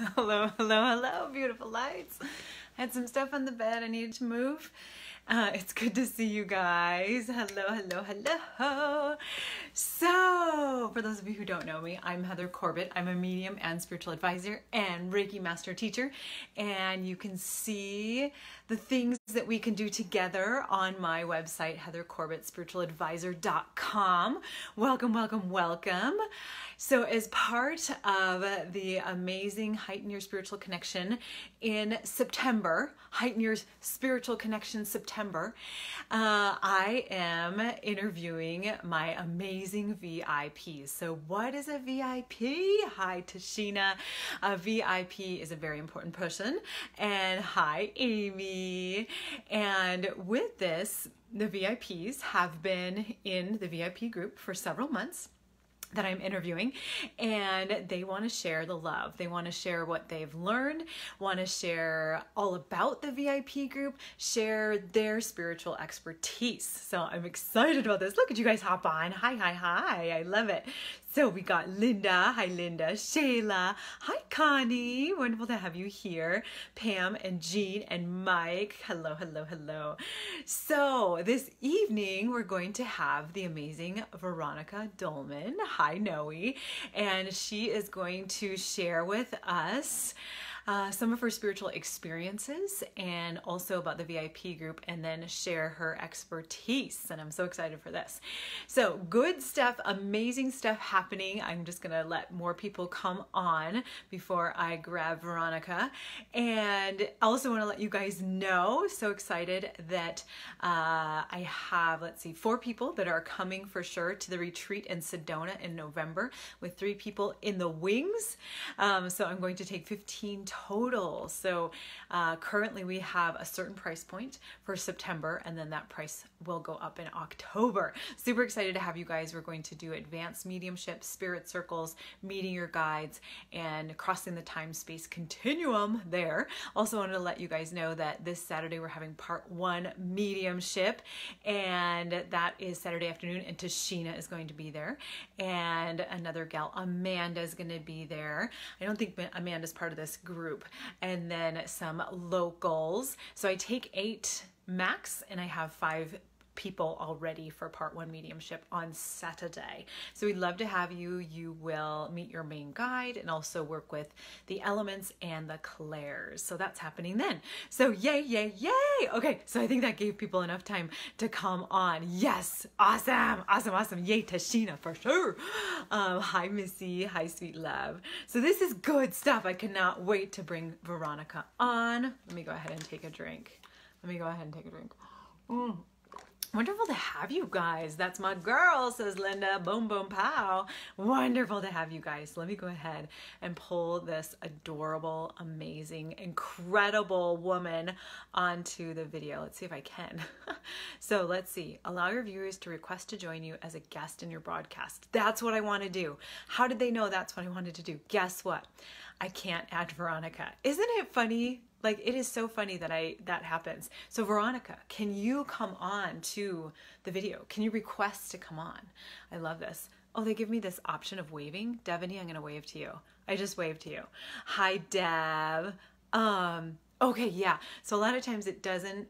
Hello, hello, hello, beautiful lights. I had some stuff on the bed I needed to move. It's good to see you guys. Hello, hello, hello. So, for those of you who don't know me, I'm Heather Corbett. I'm a medium and spiritual advisor and Reiki master teacher. And you can see the things that we can do together on my website, heathercorbettspiritualadvisor.com. Welcome, welcome, welcome. So as part of the amazing Heighten Your Spiritual Connection in September, Heighten Your Spiritual Connection September, I am interviewing my amazing VIPs. So what is a VIP? Hi, Tashina. A VIP is a very important person. And hi, Amy. And with this, the VIPs have been in the VIP group for several months that I'm interviewing, and they want to share the love. They want to share what they've learned, want to share all about the VIP group, share their spiritual expertise. So I'm excited about this. Look at you guys hop on. Hi, hi, hi. I love it. So we got Linda. Hi, Linda. Shayla. Hi, Connie. Wonderful to have you here. Pam and Jean and Mike. Hello, hello, hello. So this evening, we're going to have the amazing Veronica Doleman. Hi, Noe. And she is going to share with us some of her spiritual experiences and also about the VIP group, and then share her expertise. And I'm so excited for this. So good stuff, amazing stuff happening. I'm just gonna let more people come on before I grab Veronica. And I also want to let you guys know, so excited that I have, let's see, 4 people that are coming for sure to the retreat in Sedona in November, with 3 people in the wings. So I'm going to take 15 total. So currently we have a certain price point for September, and then that price will go up in October. Super excited to have you guys. We're going to do advanced mediumship, spirit circles, meeting your guides, and crossing the time-space continuum there. Also wanted to let you guys know that this Saturday we're having part 1 mediumship, and that is Saturday afternoon, and Tashina is going to be there, and another gal, Amanda, is going to be there. I don't think Amanda's part of this group. And then some locals. So I take 8 max, and I have 5 people already for part 1 mediumship on Saturday. So we'd love to have you. You will meet your main guide and also work with the elements and the clairs. So that's happening then. So yay, yay, yay. Okay, so I think that gave people enough time to come on. Yes, awesome, awesome, awesome. Yay, Tashina for sure. Hi, Missy. Hi, sweet love. So this is good stuff. I cannot wait to bring Veronica on. Let me go ahead and take a drink. Wonderful to have you guys. That's my girl, says Linda. Boom, boom, pow. Wonderful to have you guys. Let me go ahead and pull this adorable, amazing, incredible woman onto the video. Let's see if I can. So let's see. Allow your viewers to request to join you as a guest in your broadcast. That's what I want to do. How did they know that's what I wanted to do? Guess what? I can't add Veronica. Isn't it funny? Like, it is so funny that that happens. So Veronica, can you come on to the video? Can you request to come on? I love this. Oh, they give me this option of waving. Devaney, I'm gonna wave to you. I just waved to you. Hi, Deb. Okay, yeah. So a lot of times it doesn't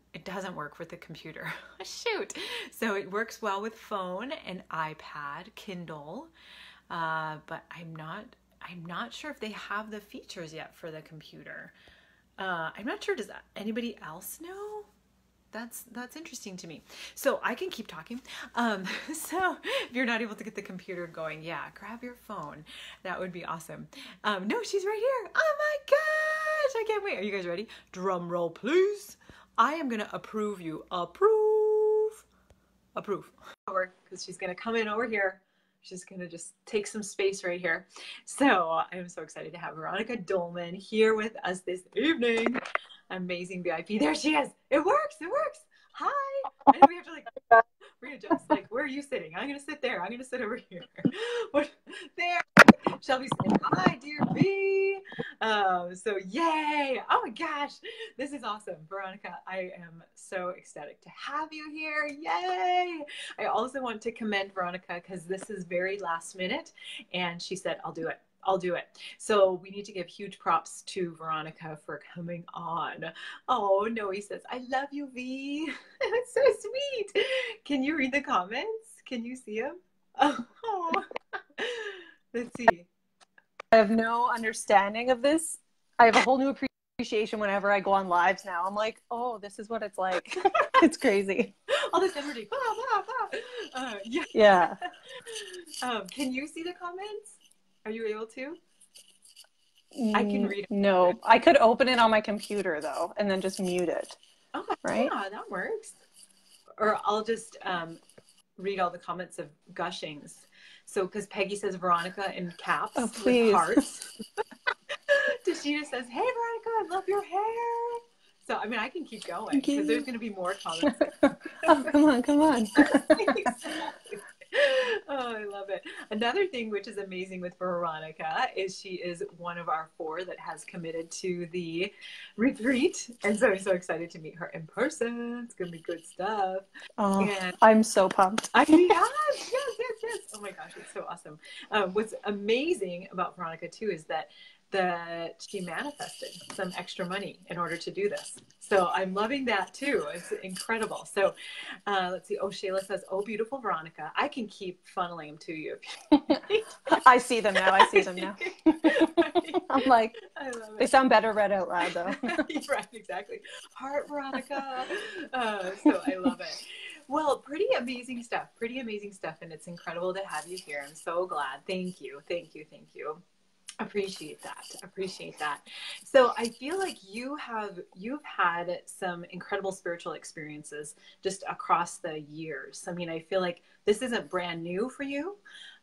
work with the computer. Shoot. So it works well with phone and iPad, Kindle, but I'm not sure if they have the features yet for the computer. I'm not sure, does anybody else know? That's interesting to me. So I can keep talking. So if you're not able to get the computer going, yeah, grab your phone. That would be awesome. No, she's right here. Oh my gosh, I can't wait. Are you guys ready? Drum roll, please. I am gonna approve you. Approve. Because she's gonna come in over here. She's gonna just take some space right here. So I'm so excited to have Veronica Doleman here with us this evening. Amazing VIP. There she is. It works. Hi. I know we have to readjust. Like, where are you sitting? I'm gonna sit there. I'm gonna sit over here. What? There. Shelby's saying hi, dear B. So yay. Oh my gosh. This is awesome. Veronica, I am so ecstatic to have you here. Yay. I also want to commend Veronica because this is very last minute, and she said, I'll do it. I'll do it. So we need to give huge props to Veronica for coming on. Oh, Noe says, I love you, V. It's so sweet. Can you read the comments? Can you see them? Oh, let's see. I have no understanding of this. I have a whole new appreciation whenever I go on lives now. I'm like, oh, this is what it's like. It's crazy. All this energy. Yeah. Yeah. Can you see the comments? Are you able to? I can read it. No, I could open it on my computer though, and then just mute it. Oh, right? Yeah, that works. Or I'll just read all the comments of gushings. So, because Peggy says Veronica in caps with hearts. Tashina says, hey, Veronica, I love your hair. So, I mean, I can keep going because there's going to be more comments. Oh, come on, come on. Oh, I love it. Another thing which is amazing with Veronica is she is one of our 4 that has committed to the retreat. And so I'm so excited to meet her in person. It's going to be good stuff. Oh, and I'm so pumped. Yes. Oh my gosh, it's so awesome. What's amazing about Veronica too is that she manifested some extra money in order to do this. So I'm loving that too. It's incredible. So let's see. Oh, Shayla says, oh, beautiful Veronica. I can keep funneling them to you. I see them now. I'm like, I love it. They sound better read out loud though. Right, exactly. Heart Veronica. So I love it. Well, pretty amazing stuff. And it's incredible to have you here. I'm so glad. Thank you. Appreciate that. So I feel like you've had some incredible spiritual experiences just across the years. I mean, I feel like this isn't brand new for you.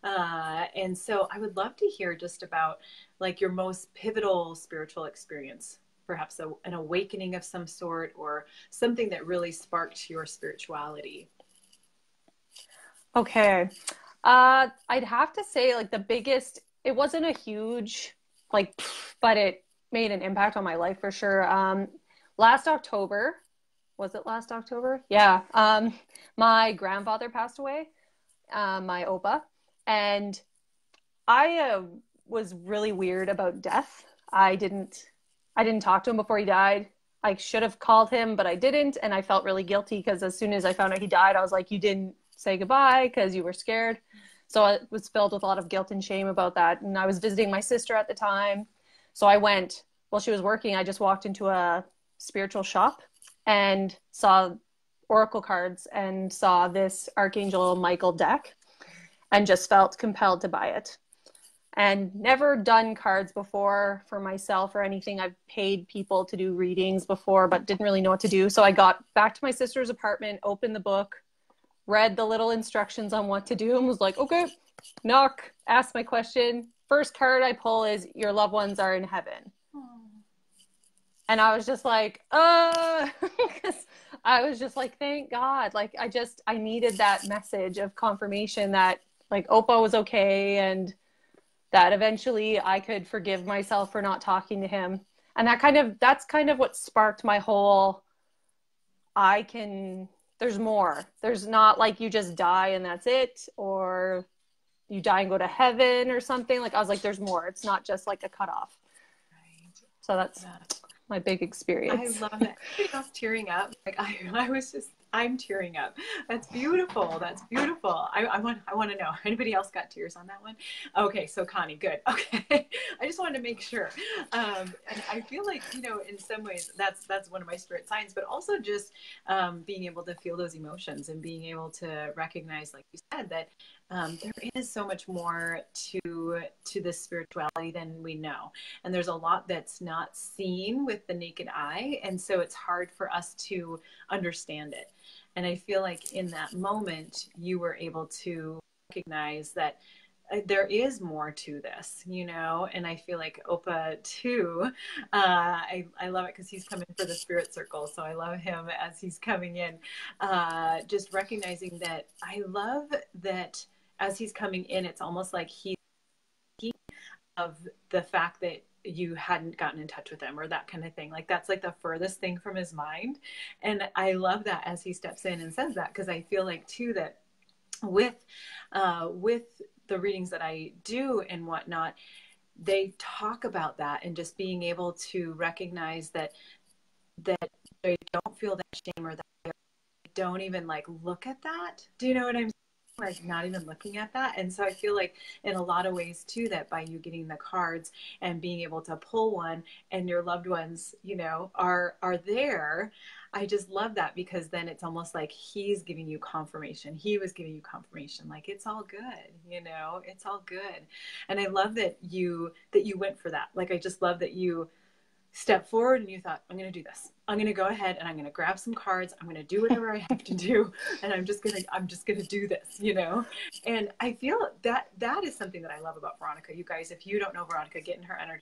And so I would love to hear just about like your most pivotal spiritual experience, perhaps an awakening of some sort or something that really sparked your spirituality. Okay. I'd have to say like the biggest, it wasn't a huge, but it made an impact on my life for sure. Last October, was it last October? Yeah. My grandfather passed away, my Opa, and I was really weird about death. I didn't talk to him before he died. I should have called him, but I didn't. And I felt really guilty because as soon as I found out he died, I was like, you didn't say goodbye because you were scared. So I was filled with a lot of guilt and shame about that. And I was visiting my sister at the time. So I went, while she was working, I just walked into a spiritual shop and saw oracle cards and saw this Archangel Michael deck and just felt compelled to buy it. And never done cards before for myself or anything. I've paid people to do readings before, but didn't really know what to do. So I got back to my sister's apartment, opened the book, read the little instructions on what to do and was like, okay, knock, ask my question. First card I pull is your loved ones are in heaven. Aww. And I was just like, because I was just like, thank God. Like, I needed that message of confirmation that like Opa was okay and that eventually I could forgive myself for not talking to him. And that's kind of what sparked my whole, there's more. There's not like you just die and that's it, or you die and go to heaven or something. Like I was like, there's more. It's not just like a cutoff. Right. So that's my big experience. I love it. I was tearing up. Like I'm tearing up. That's beautiful. I want to know. Anybody else got tears on that one? Okay, so Connie, good. Okay, I just wanted to make sure. And I feel like in some ways that's one of my spirit signs, but also just being able to feel those emotions and being able to recognize, like you said, that there is so much more to this spirituality than we know, and there's a lot that's not seen with the naked eye, and so it's hard for us to understand it. And I feel like in that moment, you were able to recognize that there is more to this, and I feel like Opa too, I love it because he's coming for the spirit circle. So I love him as he's coming in, just recognizing that I love that as he's coming in, it's almost like he of the fact that you hadn't gotten in touch with him or that kind of thing. Like that's like the furthest thing from his mind. And I love that as he steps in and says that, because I feel like too that with the readings that I do and whatnot, they talk about that, and just being able to recognize that they don't feel that shame, or that they don't even like look at that. Do you know what I'm saying? Like not even looking at that. And so I feel like in a lot of ways too, that by you getting the cards and being able to pull one, and your loved ones, you know, are there. I just love that, because then it's almost like he's giving you confirmation. He was giving you confirmation, like it's all good, you know, it's all good. And I love that you went for that. Like I just love that you step forward and you thought, I'm going to do this. I'm going to go ahead and I'm going to grab some cards. I'm going to do whatever I have to do. And I'm just going to do this, you know? And I feel that is something that I love about Veronica. You guys, if you don't know Veronica, get in her energy.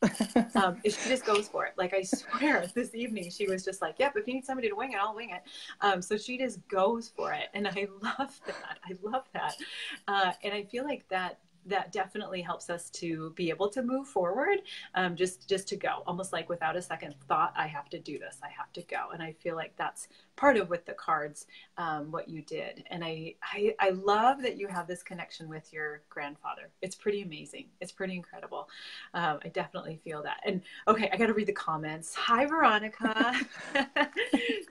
She just goes for it. Like I swear this evening, she was just like, yep, if you need somebody to wing it, I'll wing it. So she just goes for it. And I love that. I love that. And I feel like that definitely helps us to be able to move forward, just to go, almost like without a second thought, I have to do this, I have to go. And I feel like that's part of with the cards, what you did. And I love that you have this connection with your grandfather. It's pretty amazing. It's pretty incredible. I definitely feel that. And okay, I got to read the comments. Hi, Veronica.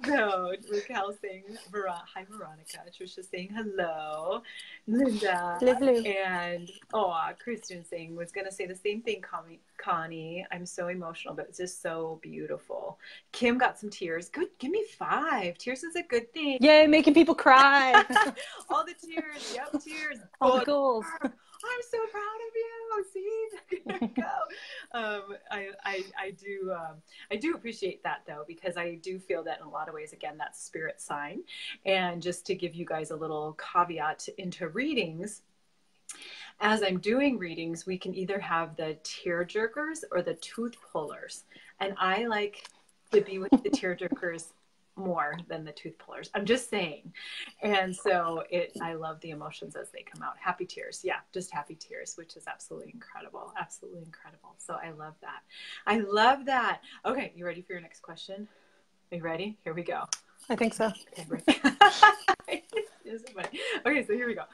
So Raquel saying, hi, Veronica. Trisha saying hello. Linda. And Kristen saying, was going to say the same thing, Connie. I'm so emotional, but it's just so beautiful. Kim got some tears. Good. Give me 5. Tears is a good thing. Yay, making people cry. All the tears. Yep, tears. All the goals. I'm so proud of you. See, there you go. I do appreciate that though, because I do feel that in a lot of ways, again, that's spirit sign. And just to give you guys a little caveat into readings, as I'm doing readings, we can either have the tear jerkers or the tooth pullers. And I like to be with the tear jerkers more than the tooth pullers. I'm just saying. And so I love the emotions as they come out. Happy tears. Yeah, just happy tears, which is absolutely incredible. Absolutely incredible. So I love that. I love that. Okay, you ready for your next question? Are you ready? Here we go. I think so. Okay, okay, so here we go.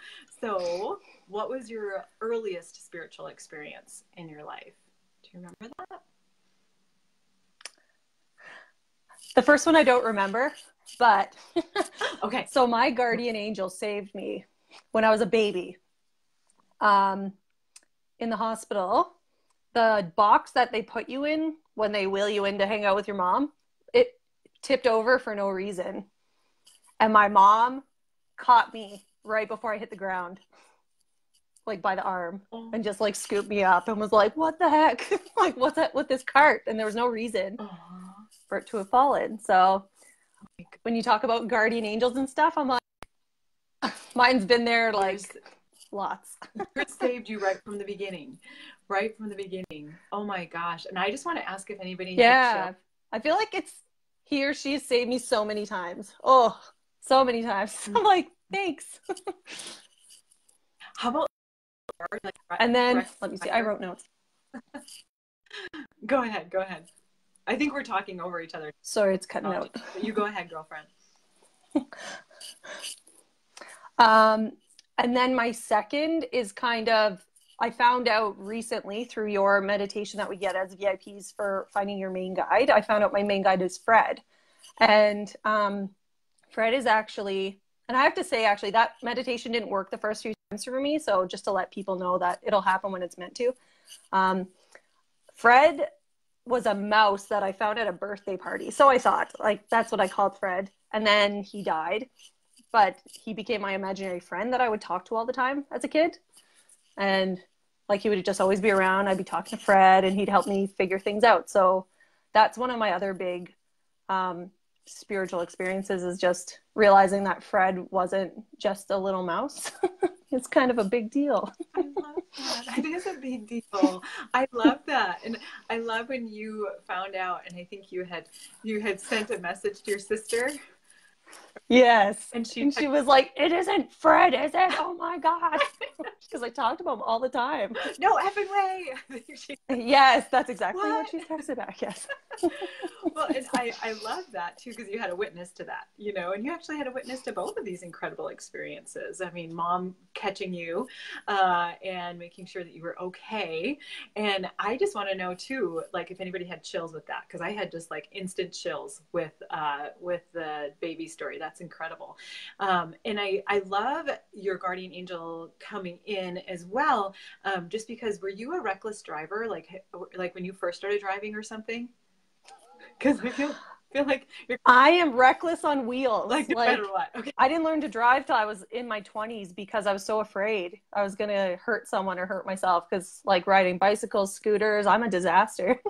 So what was your earliest spiritual experience in your life? Do you remember that? The first one I don't remember, but okay. So my guardian angel saved me when I was a baby. In the hospital, the box that they put you in when they wheel you in to hang out with your mom, it tipped over for no reason. And my mom caught me right before I hit the ground, like by the arm, and just like scooped me up and was like, what the heck? Like, what's that with this cart? And there was no reason for it to have fallen. So when you talk about guardian angels and stuff, I'm like, mine's been there like lots. It saved you right from the beginning. Right from the beginning. Oh my gosh. And I just want to ask if anybody I feel like it's he or she saved me so many times. Oh, so many times. I'm like, thanks. How about and then let me see, I wrote notes. Go ahead. I think we're talking over each other. Sorry, it's cutting out. You go ahead, girlfriend. And then my second is kind of, I found out recently through your meditation that we get as VIPs for finding your main guide. I found out my main guide is Fred. And Fred is actually, and I have to say, actually, that meditation didn't work the first few times for me. So just to let people know that it'll happen when it's meant to. Fred was a mouse that I found at a birthday party. So I thought, like, that's what I called Fred. And then he died. But he became my imaginary friend that I would talk to all the time as a kid. And like he would just always be around. I'd be talking to Fred and he'd help me figure things out. So that's one of my other big spiritual experiences, is just realizing that Fred wasn't just a little mouse. It's kind of a big deal. I love that. It is a big deal. I love that. And I love when you found out, and I think you had sent a message to your sister. Yes. And she And she was like, it isn't Fred, is it? Oh my God. Because I talked about him all the time. No effing way. Yes, that's exactly what What? she texted back. Yes. Well, and I love that too, because you had a witness to that, you know, and you actually had a witness to both of these incredible experiences. I mean, mom catching you and making sure that you were okay. And I just want to know too, like if anybody had chills with that, because I had just like instant chills with the baby story. That's incredible. And I love your guardian angel coming in as well, just because were you a reckless driver, like when you first started driving or something? Because I feel like you're I am reckless on wheels. like no matter what. Okay. I didn't learn to drive till I was in my 20s because I was so afraid I was going to hurt someone or hurt myself because like riding bicycles, scooters, I'm a disaster.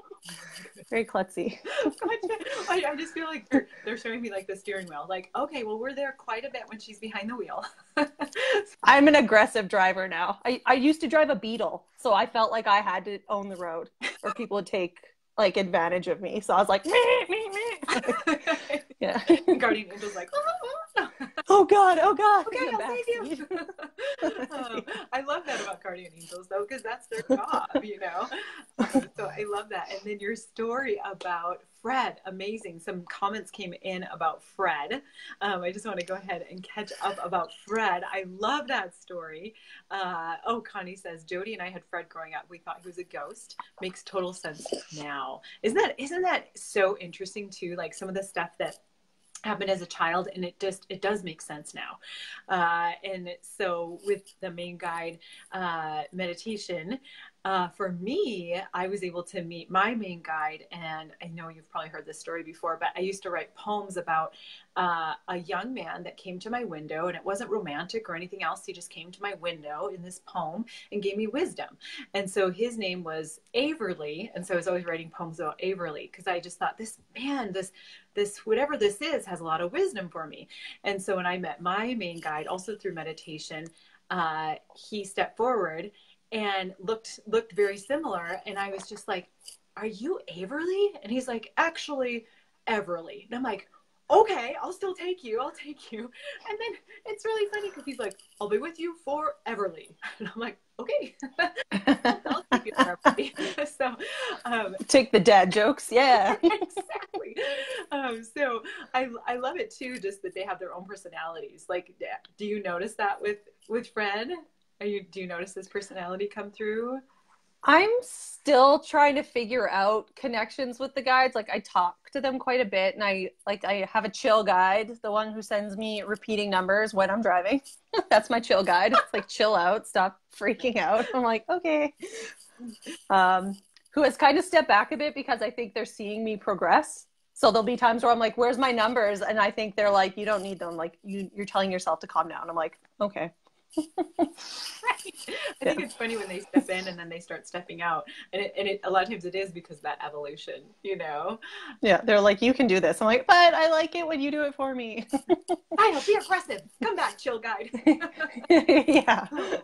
Very klutzy. I just feel like they're showing me like the steering wheel. Like, okay, well, we're there quite a bit when she's behind the wheel. I'm an aggressive driver now. I used to drive a Beetle, so I felt like I had to own the road or people would take like advantage of me. So I was like, me. Yeah. Guardian Angel's like, oh God. Okay, I'll save you. I love that about guardian angels though, because that's their job, you know. So I love that. And then your story about Fred, amazing. Some comments came in about Fred. I just want to go ahead and catch up about Fred. I love that story. Connie says, Jody and I had Fred growing up. We thought he was a ghost. Makes total sense now. Isn't that so interesting too? Like some of the stuff that happened as a child, and it does make sense now. And so with the main guide meditation, for me, I was able to meet my main guide, and I know you've probably heard this story before, but I used to write poems about a young man that came to my window, and it wasn't romantic or anything else. He just came to my window in this poem and gave me wisdom. And so his name was Averly, and so I was always writing poems about Averly because I just thought, this whatever this is has a lot of wisdom for me. And so when I met my main guide, also through meditation, he stepped forward and looked very similar. And I was just like, are you Averly? And he's like, actually, Everly. And I'm like, okay, I'll take you. And then it's really funny because he's like, I'll be with you for Everly. And I'm like, okay, I'll take you for Everly. So take the dad jokes. Yeah. Exactly. So I love it too, just that they have their own personalities. Like, do you notice that with Fred? Do you notice his personality come through? I'm still trying to figure out connections with the guides. Like I talk to them quite a bit, and I have a chill guide, the one who sends me repeating numbers when I'm driving. That's my chill guide. It's like, chill out, stop freaking out. I'm like, okay. Who has kind of stepped back a bit because I think they're seeing me progress. So there'll be times where I'm like, where's my numbers? And I think they're like, you don't need them. Like you're telling yourself to calm down. I'm like, okay. Right. I think it's funny when they step in and then they start stepping out, and it a lot of times it is because of that evolution, you know. Yeah, they're like, you can do this. I'm like, but I like it when you do it for me. I'll be aggressive. Come back, chill guide. Yeah. Oh,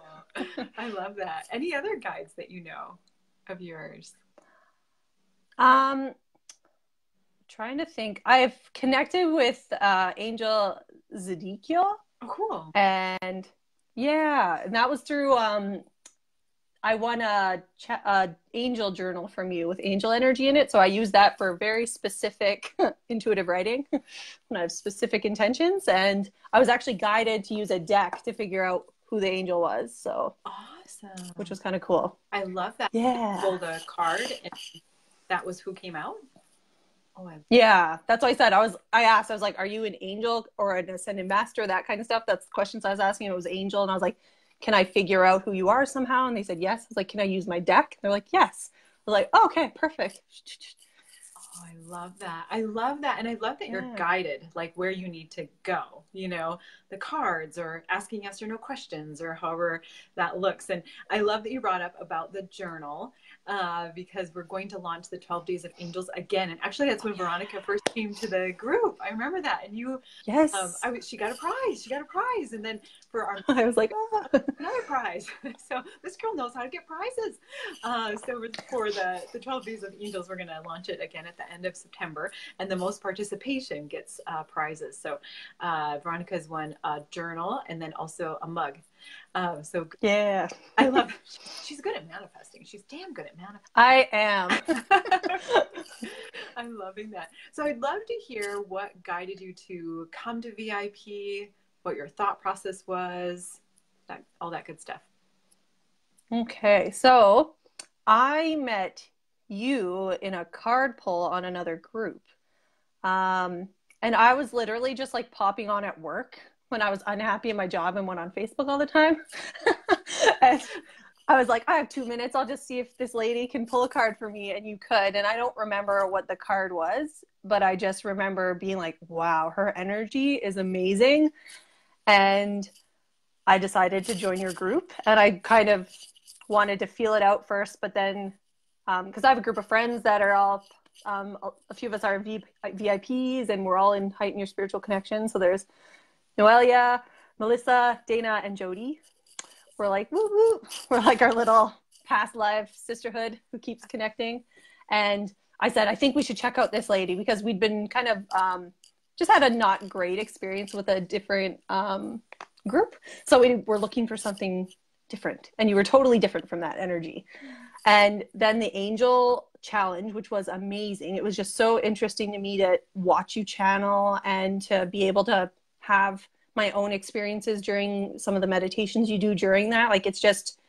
I love that. Any other guides that you know of yours? Trying to think. I've connected with Angel Zedekiel. Oh, cool. And yeah, and that was through I won a angel journal from you with angel energy in it. So I use that for very specific intuitive writing when I have specific intentions. And I was actually guided to use a deck to figure out who the angel was. So awesome. Which was kind of cool. I love that. Yeah. You pulled a card and that was who came out? Yeah, that's what I said. I asked, I was like, are you an angel or an ascended master? That kind of stuff. That's the questions I was asking. It was angel. And I was like, can I figure out who you are somehow? And they said, yes. I was like, can I use my deck? They're like, yes. I was like, oh, okay, perfect. Oh, I love that. And I love that you're guided, like where you need to go, you know, the cards or asking yes or no questions or however that looks. And I love that you brought up about the journal. because we're going to launch the 12 Days of Angels again. And actually, that's when Veronica first came to the group. I remember that. And you, Yes. she got a prize. She got a prize. And then for our, I was like, another prize. So this girl knows how to get prizes. So for the 12 Days of Angels, we're going to launch it again at the end of September. And the most participation gets prizes. So Veronica's won a journal and then also a mug. So yeah, I love she's good at manifesting. She's damn good at manifesting. I am. I'm loving that. So I'd love to hear what guided you to come to VIP, what your thought process was, all that good stuff. Okay, so I met you in a card pull on another group. And I was literally just like popping on at work when I was unhappy in my job and went on Facebook all the time. And I was like, I have 2 minutes. I'll just see if this lady can pull a card for me. And you could. And I don't remember what the card was, but I just remember being like, wow, her energy is amazing. And I decided to join your group. And I kind of wanted to feel it out first. But then, because I have a group of friends that are all, a few of us are VIPs and we're all in Heighten Your Spiritual Connection. So there's Noelia, Melissa, Dana, and Jody. We're like, woo woo. We're like our little past life sisterhood who keeps connecting. And I said, I think we should check out this lady because we'd been kind of just had a not great experience with a different group. So we were looking for something different. And you were totally different from that energy. And then the Angel Challenge, which was amazing. It was just so interesting to me to watch you channel and to be able to have my own experiences during some of the meditations you do during that. Like, it's just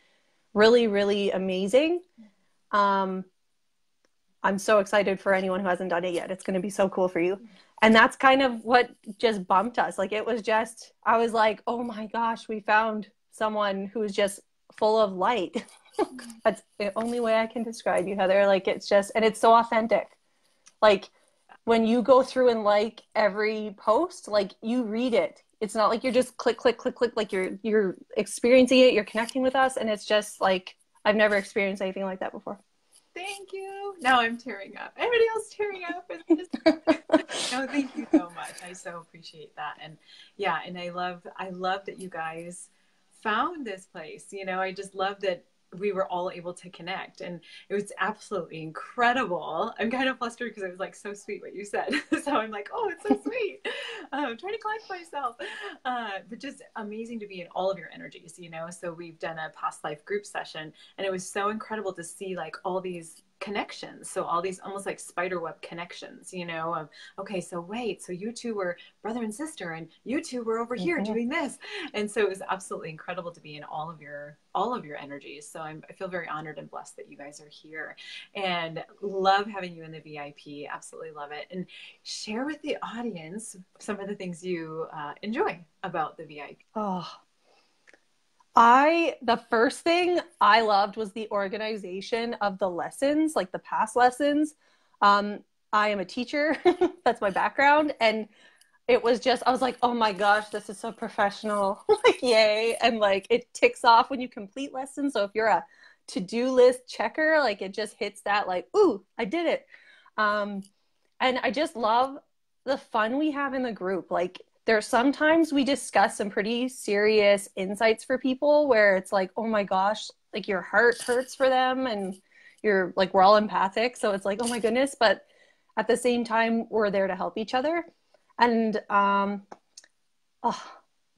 really, really amazing. I'm so excited for anyone who hasn't done it yet. It's going to be so cool for you. And that's kind of what just bumped us. Like, it was just, I was like, oh my gosh, we found someone who's just full of light. That's the only way I can describe you, Heather. Like, it's just, and it's so authentic. Like, when you go through and like every post, like you read it. It's not like you're just click, click, click, click. Like you're experiencing it. You're connecting with us. And it's just like, I've never experienced anything like that before. Thank you. Now I'm tearing up. Everybody else tearing up. No, thank you so much. I so appreciate that. And yeah, and I love that you guys found this place. You know, I just love that we were all able to connect, and it was absolutely incredible. I'm kind of flustered because it was like so sweet what you said. So I'm like, oh, it's so sweet. I'm trying to collect myself. But just amazing to be in all of your energies, you know? So we've done a past life group session, and it was so incredible to see like all these connections. So all these almost like spider web connections, you know, of, okay, so wait, so you two were brother and sister and you two were over here doing this. And so it was absolutely incredible to be in all of your energies. So I feel very honored and blessed that you guys are here, and love having you in the VIP. Absolutely love it. And share with the audience some of the things you enjoy about the VIP. Oh, the first thing I loved was the organization of the lessons, like the past lessons. I am a teacher. That's my background. And it was just, I was like, oh my gosh, this is so professional. Like, yay. And like, it ticks off when you complete lessons. So if you're a to-do list checker, like it just hits that like, ooh, I did it. And I just love the fun we have in the group. Like, there's sometimes we discuss some pretty serious insights for people where it's like, oh my gosh, like your heart hurts for them and you're like, we're all empathic. So it's like, oh my goodness. But at the same time, we're there to help each other. And the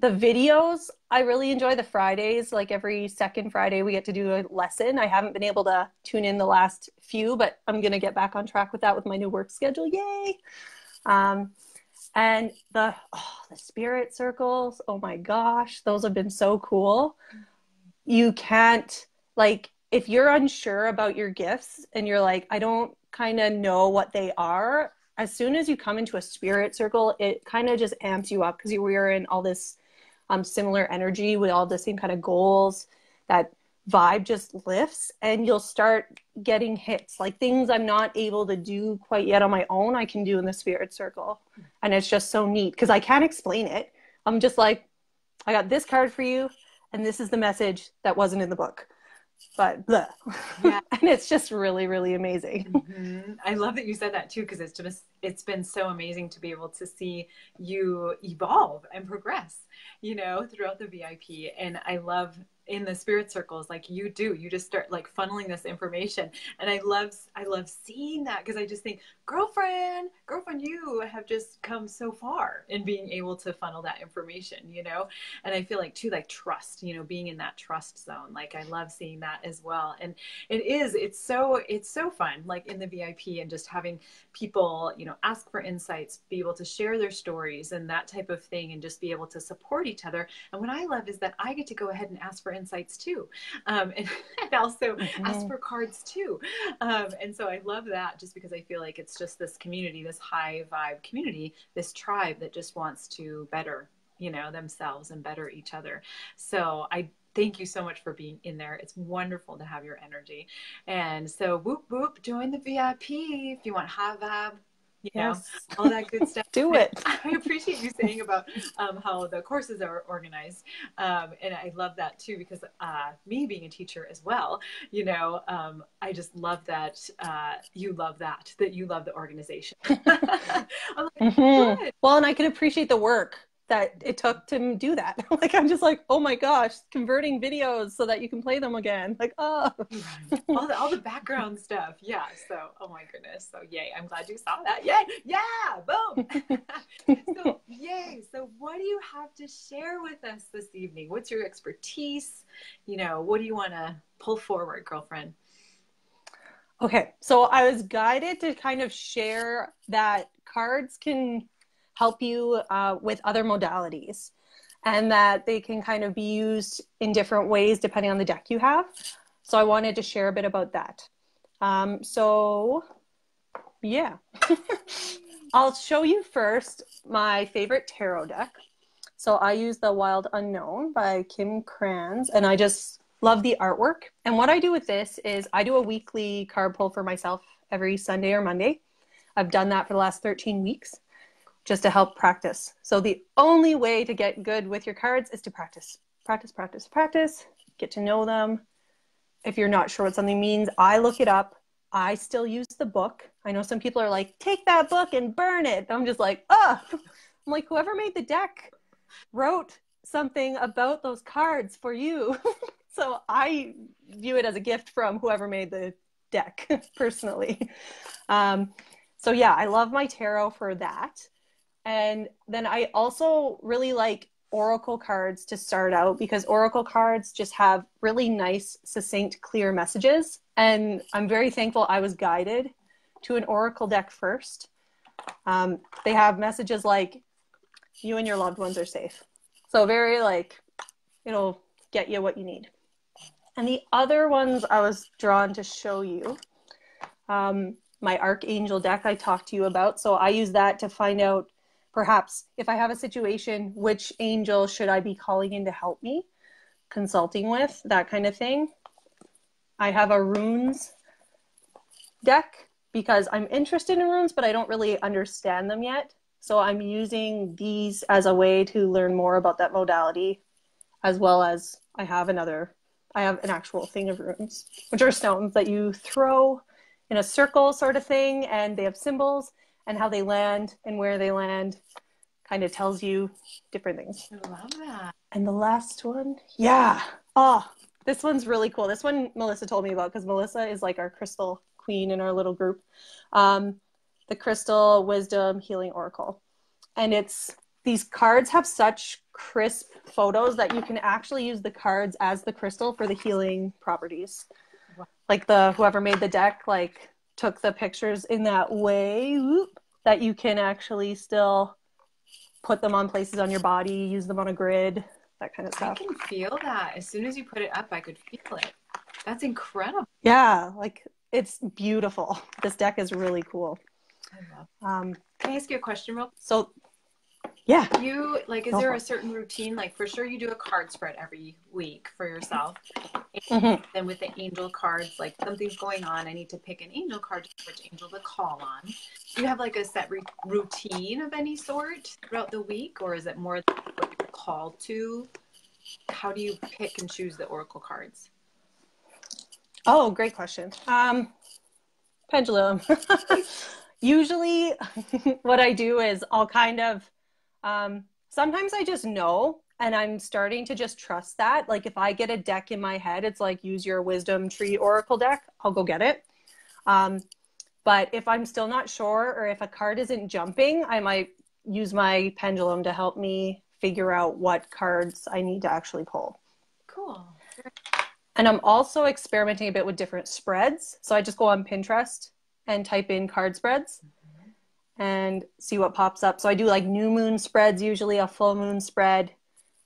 videos, I really enjoy the Fridays. Like every second Friday, we get to do a lesson. I haven't been able to tune in the last few, but I'm going to get back on track with that with my new work schedule. Yay. And the spirit circles, oh my gosh, those have been so cool. You can't, like, if you're unsure about your gifts and you're like, I don't kind of know what they are, as soon as you come into a spirit circle, it kind of just amps you up because we're in all this similar energy. We all have the same kind of goals. That vibe just lifts and you'll start getting hits, like things I'm not able to do quite yet on my own, I can do in the spirit circle. And it's just so neat because I can't explain it. I'm just like, I got this card for you and this is the message that wasn't in the book. but bleh. Yeah. And it's just really, really amazing. Mm-hmm. I love that you said that too, because it's been so amazing to be able to see you evolve and progress, throughout the VIP. And I love in the spirit circles, like you just start like funneling this information. And I love seeing that, because I just think, girlfriend, you have just come so far in being able to funnel that information, and I feel like too, like trust, being in that trust zone. Like I love seeing that as well. And it's so fun, like in the VIP, and just having people, ask for insights, be able to share their stories and that type of thing, and just be able to support each other. And what I love is that I get to go ahead and ask for insights too, and also ask for cards too. And so I love that, just because I feel like it's just this community, this high vibe community, this tribe that just wants to better, themselves and better each other. So I thank you so much for being in there. It's wonderful to have your energy. And so whoop, whoop, join the VIP if you want high vibe, all that good stuff. Do it. I appreciate you saying about how the courses are organized. And I love that too, because me being a teacher as well, I just love that you love that you love the organization. I'm like, good. Well, and I can appreciate the work that it took to do that. Like, I'm just like, oh my gosh, converting videos so that you can play them again. Like, oh. all the background stuff. Yeah. So, oh my goodness. So yay. I'm glad you saw that. Yay. Yeah. Boom. So yay. So what do you have to share with us this evening? What's your expertise? What do you want to pull forward, girlfriend? Okay. So I was guided to kind of share that cards can help you with other modalities, and that they can kind of be used in different ways depending on the deck you have. So I wanted to share a bit about that. So yeah, I'll show you first my favorite tarot deck. So I use the Wild Unknown by Kim Kranz, and I just love the artwork. And what I do with this is I do a weekly card pull for myself every Sunday or Monday. I've done that for the last 13 weeks. Just to help practice. So the only way to get good with your cards is to practice. Practice, practice, practice. Get to know them. If you're not sure what something means, I look it up. I still use the book. I know some people are like, take that book and burn it. I'm just like, oh. I'm like, whoever made the deck wrote something about those cards for you. So I view it as a gift from whoever made the deck, personally. So yeah, I love my tarot for that. And then I also really like oracle cards to start out, because oracle cards just have really nice, succinct, clear messages. And I'm very thankful I was guided to an oracle deck first. They have messages like, you and your loved ones are safe. So very like, it'll get you what you need. And the other ones I was drawn to show you, my Ark Angel deck I talked to you about. So I use that to find out, perhaps if I have a situation, which angel should I be calling in to help me, consulting with, that kind of thing. I have a runes deck because I'm interested in runes, but I don't really understand them yet. So I'm using these as a way to learn more about that modality, as well as I have an actual thing of runes, which are stones that you throw in a circle sort of thing, and they have symbols. And how they land and where they land kind of tells you different things. I love that. And the last one, yeah. Oh, this one's really cool. This one Melissa told me about, because Melissa is like our crystal queen in our little group. The Crystal Wisdom Healing Oracle. And these cards have such crisp photos that you can actually use the cards as the crystal for the healing properties. Wow. Like whoever made the deck, like, took the pictures in that way that you can actually still put them on places on your body, use them on a grid, that kind of stuff. I can feel that. As soon as you put it up, I could feel it. That's incredible. Yeah, like, it's beautiful. This deck is really cool. I love it. Can I ask you a question real quick? So, yeah. Is there a certain routine? Like, for sure you do a card spread every week for yourself. Mm-hmm. Then with the angel cards, like, something's going on, I need to pick an angel card, which angel to call on. Do you have like a set routine of any sort throughout the week, or is it more what you're called to? How do you pick and choose the oracle cards? Oh, great question. Pendulum. Usually what I do is I'll kind of, sometimes I just know and I'm starting to just trust that. Like if I get a deck in my head, it's like use your wisdom tree oracle deck, I'll go get it. But if I'm still not sure or if a card isn't jumping, I might use my pendulum to help me figure out what cards I need to actually pull. Cool. And I'm also experimenting a bit with different spreads. So I just go on Pinterest and type in card spreads and see what pops up. So I do like new moon spreads, usually a full moon spread,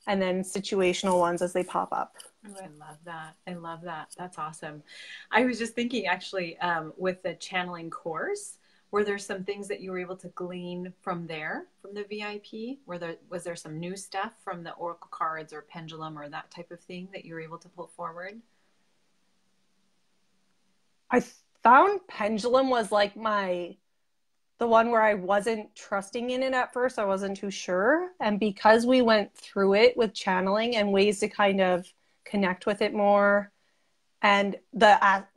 and then situational ones as they pop up. Oh, I love that. I love that. That's awesome. I was just thinking actually with the channeling course, were there some things that you were able to glean from there, from the VIP? Was there some new stuff from the oracle cards or pendulum or that type of thing that you were able to pull forward? I found pendulum was like the one where I wasn't trusting in it at first. I wasn't too sure. And because we went through it with channeling and ways to kind of connect with it more, and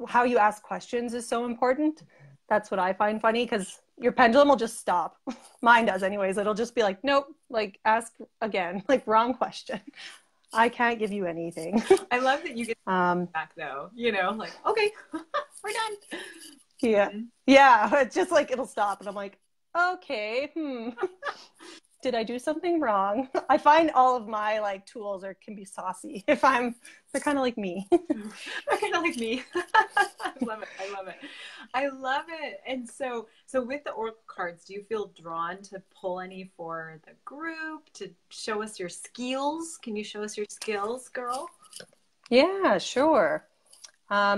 how you ask questions is so important. That's what I find funny, because your pendulum will just stop. Mine does anyways. It'll just be like, nope, like ask again, like wrong question. I can't give you anything. I love that you get back though, like, okay, we're done. Yeah. Yeah. It's just like, it'll stop. And I'm like, okay, did I do something wrong? I find all of my like tools can be saucy they're kind of like me. They're kind of like me. I love it. I love it. I love it. And so with the oracle cards, do you feel drawn to pull any for the group to show us your skills? Can you show us your skills, girl? Yeah, sure. How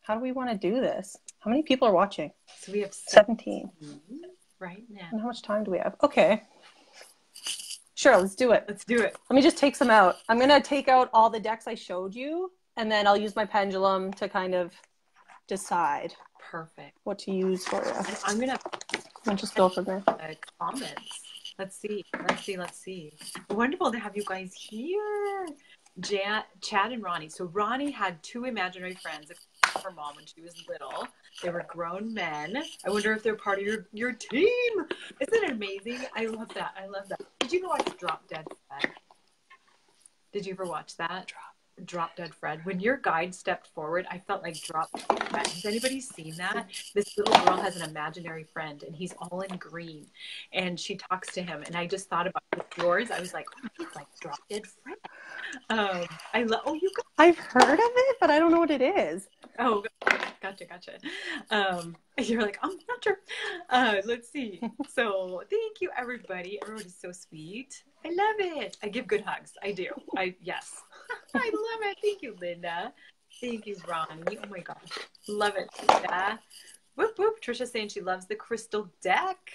do we want to do this? How many people are watching? So we have 17 right now. And how much time do we have? Okay. Sure, let's do it. Let's do it. Let me just take some out. I'm going to take out all the decks I showed you, and then I'll use my pendulum to kind of decide. Perfect. What to use for you. I'm going to just go from there. Comments. Let's see. Wonderful to have you guys here. Chad and Ronnie. So Ronnie had 2 imaginary friends, her mom, when she was little. They were grown men. I wonder if they're part of your team. Isn't it amazing? I love that. Did you ever watch Drop Dead Fred? Did you ever watch that? Drop Dead Fred. When your guide stepped forward, I felt like Drop Dead Fred. Has anybody seen that? This little girl has an imaginary friend, and he's all in green, and she talks to him. And I just thought about yours. I was like, oh, he's like Drop Dead Fred. I've heard of it, but I don't know what it is. Oh, gotcha. You're like, I'm not sure. Let's see. So thank you, everybody. Everybody's so sweet. I love it. I give good hugs. I do. Yes. I love it. Thank you, Linda. Thank you, Ronnie. Oh my gosh. Love it, Linda. Whoop, whoop. Trisha's saying she loves the crystal deck.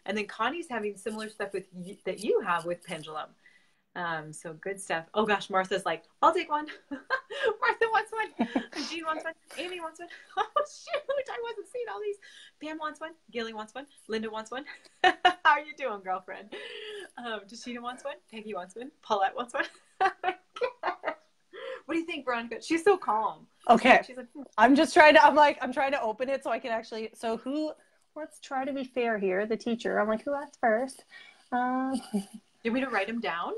And then Connie's having similar stuff that you have with pendulum. So good stuff. Oh gosh, Martha's like, I'll take one. Martha wants one. Jean wants one. Amy wants one. Oh shoot, I wasn't seeing all these. Pam wants one. Gilly wants one. Linda wants one. How are you doing, girlfriend? Tashina wants one. Peggy wants one. Paulette wants one. What do you think, Veronica? She's so calm. Okay. She's like, I'm trying to open it so I can actually, let's try to be fair here. The teacher, I'm like, who asked first? Do you want me to write them down?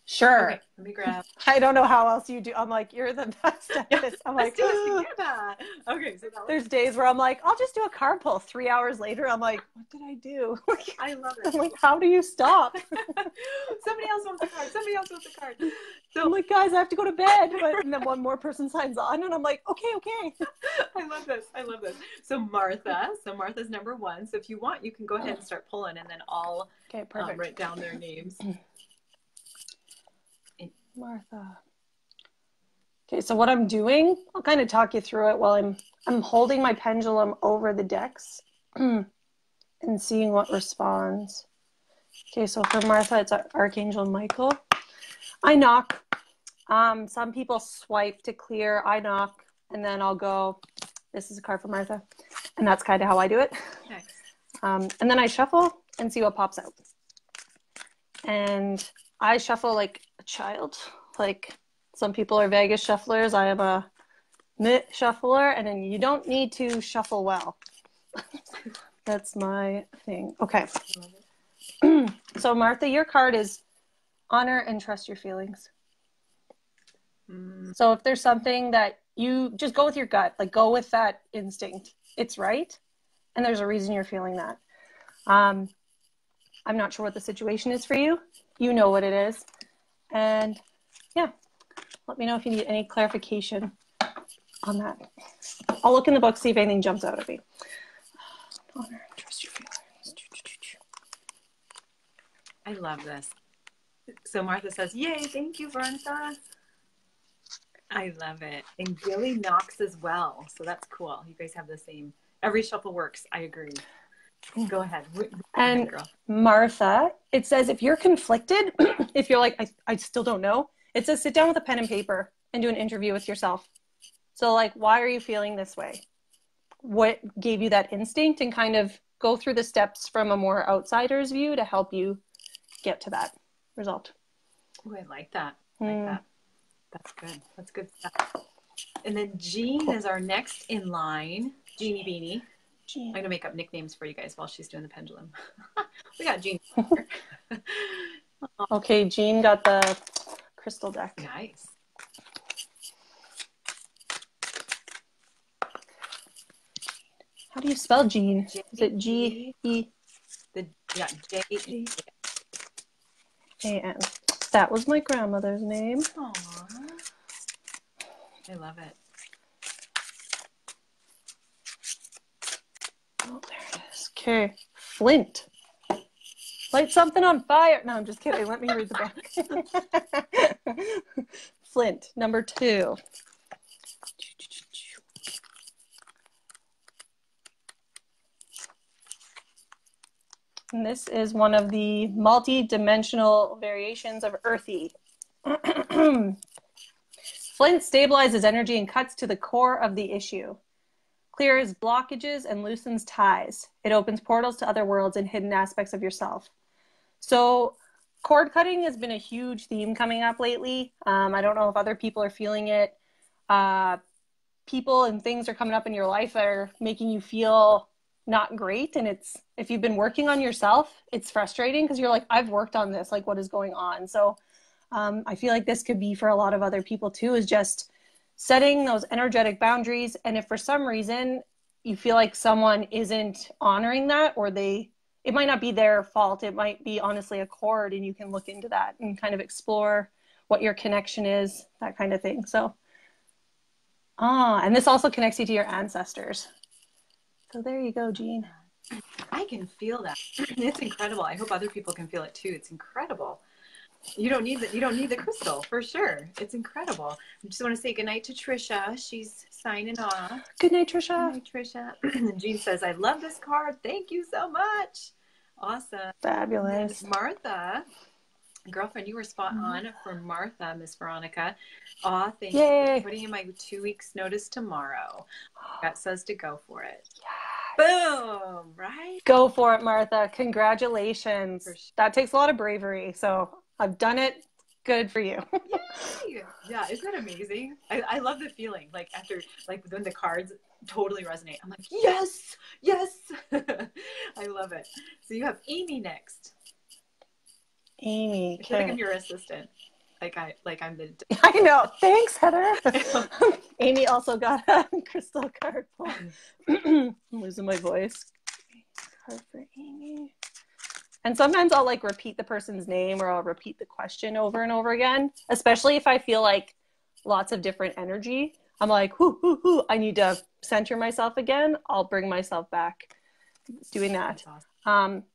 Sure. Okay, let me grab. I don't know how else you do. I'm like, you're the best at this. I'm like, let's do this together. Okay. So there's days where I'm like, I'll just do a card pull. 3 hours later, I'm like, what did I do? I love it. I'm like, how do you stop? Somebody else wants a card. So I'm like, guys, I have to go to bed. And then one more person signs on, and I'm like, okay. I love this. So Martha's number 1. So if you want, you can go ahead and start pulling, and then I'll write down their names. Martha. Okay, so what I'm doing, I'll kind of talk you through it while I'm holding my pendulum over the decks and seeing what responds. Okay, so for Martha, it's Archangel Michael. I knock. Some people swipe to clear. I knock, and then I'll go, this is a card for Martha. And that's kind of how I do it. Nice. And then I shuffle and see what pops out. And I shuffle like a child. Like some people are Vegas shufflers. I am a Shuffler, and then you don't need to shuffle well. That's my thing. Okay. So Martha, your card is honor and trust your feelings. So if there's something that you just go with your gut, like go with that instinct. It's right. And there's a reason you're feeling that. I'm not sure what the situation is for you. You know what it is. And yeah, let me know if you need any clarification on that. I'll look in the book, see if anything jumps out at me. Honor, trust your feelings. I love this. So Martha says, yay, thank you, Veronica. I love it. And Gilly knocks as well. So that's cool. You guys have the same. Every shuffle works. I agree. Go ahead. And Martha, it says if you're conflicted, if you're like, I still don't know, it says sit down with a pen and paper and do an interview with yourself. So like, why are you feeling this way? What gave you that instinct? And kind of go through the steps from a more outsider's view to help you get to that result. Oh, I like that. I like that. That's good. That's good stuff. And then Jean is our next in line. Jeannie Beanie. Jean. I'm going to make up nicknames for you guys while she's doing the pendulum. We got Jean here. Okay, Jean got the crystal deck. Nice. How do you spell Jean? Is it G-E? J-A-N. That was my grandmother's name. Aww. I love it. Oh, there it is. Okay. Flint. Light something on fire. No, I'm just kidding. Let me read the book. Flint, number 2. And this is one of the multi-dimensional variations of earthy. Flint stabilizes energy and cuts to the core of the issue. Clears blockages and loosens ties. It opens portals to other worlds and hidden aspects of yourself. So cord cutting has been a huge theme coming up lately. I don't know if other people are feeling it. People and things are coming up in your life that are making you feel not great. And it's, if you've been working on yourself, it's frustrating because you're like, I've worked on this, like what is going on? So I feel like this could be for a lot of other people too, is just setting those energetic boundaries. And if for some reason you feel like someone isn't honoring that, or it might not be their fault, it might be honestly a cord, and you can look into that and kind of explore what your connection is, that kind of thing. So, and this also connects you to your ancestors. So there you go, Jean. I can feel that. It's incredible. I hope other people can feel it too. It's incredible. You don't need the crystal for sure. It's incredible. I just want to say goodnight to Trisha. She's signing off. Good night, Trisha. Good night, Trisha. And Jean says, I love this card. Thank you so much. Awesome. Fabulous. Martha, girlfriend, you were spot on for Martha, Miss Veronica. Aw, thank you for putting in my 2 weeks notice tomorrow. That says to go for it. Yes. Boom, right? Go for it, Martha. Congratulations. Sure. That takes a lot of bravery. So I've done it. Good for you. Yay! Yeah, isn't that amazing? I love the feeling, like after, like when the cards totally resonate. I'm like, yes, yes. I love it. So you have Amy next. Amy. I feel like I'm your assistant. I'm the. I know. Thanks, Heather. Amy also got a crystal card pull. I'm losing my voice. Card for Amy. And sometimes I'll like repeat the person's name, or I'll repeat the question over and over again, especially if I feel like lots of different energy. I'm like, whoo, I need to center myself again. I'll bring myself back doing that. Awesome.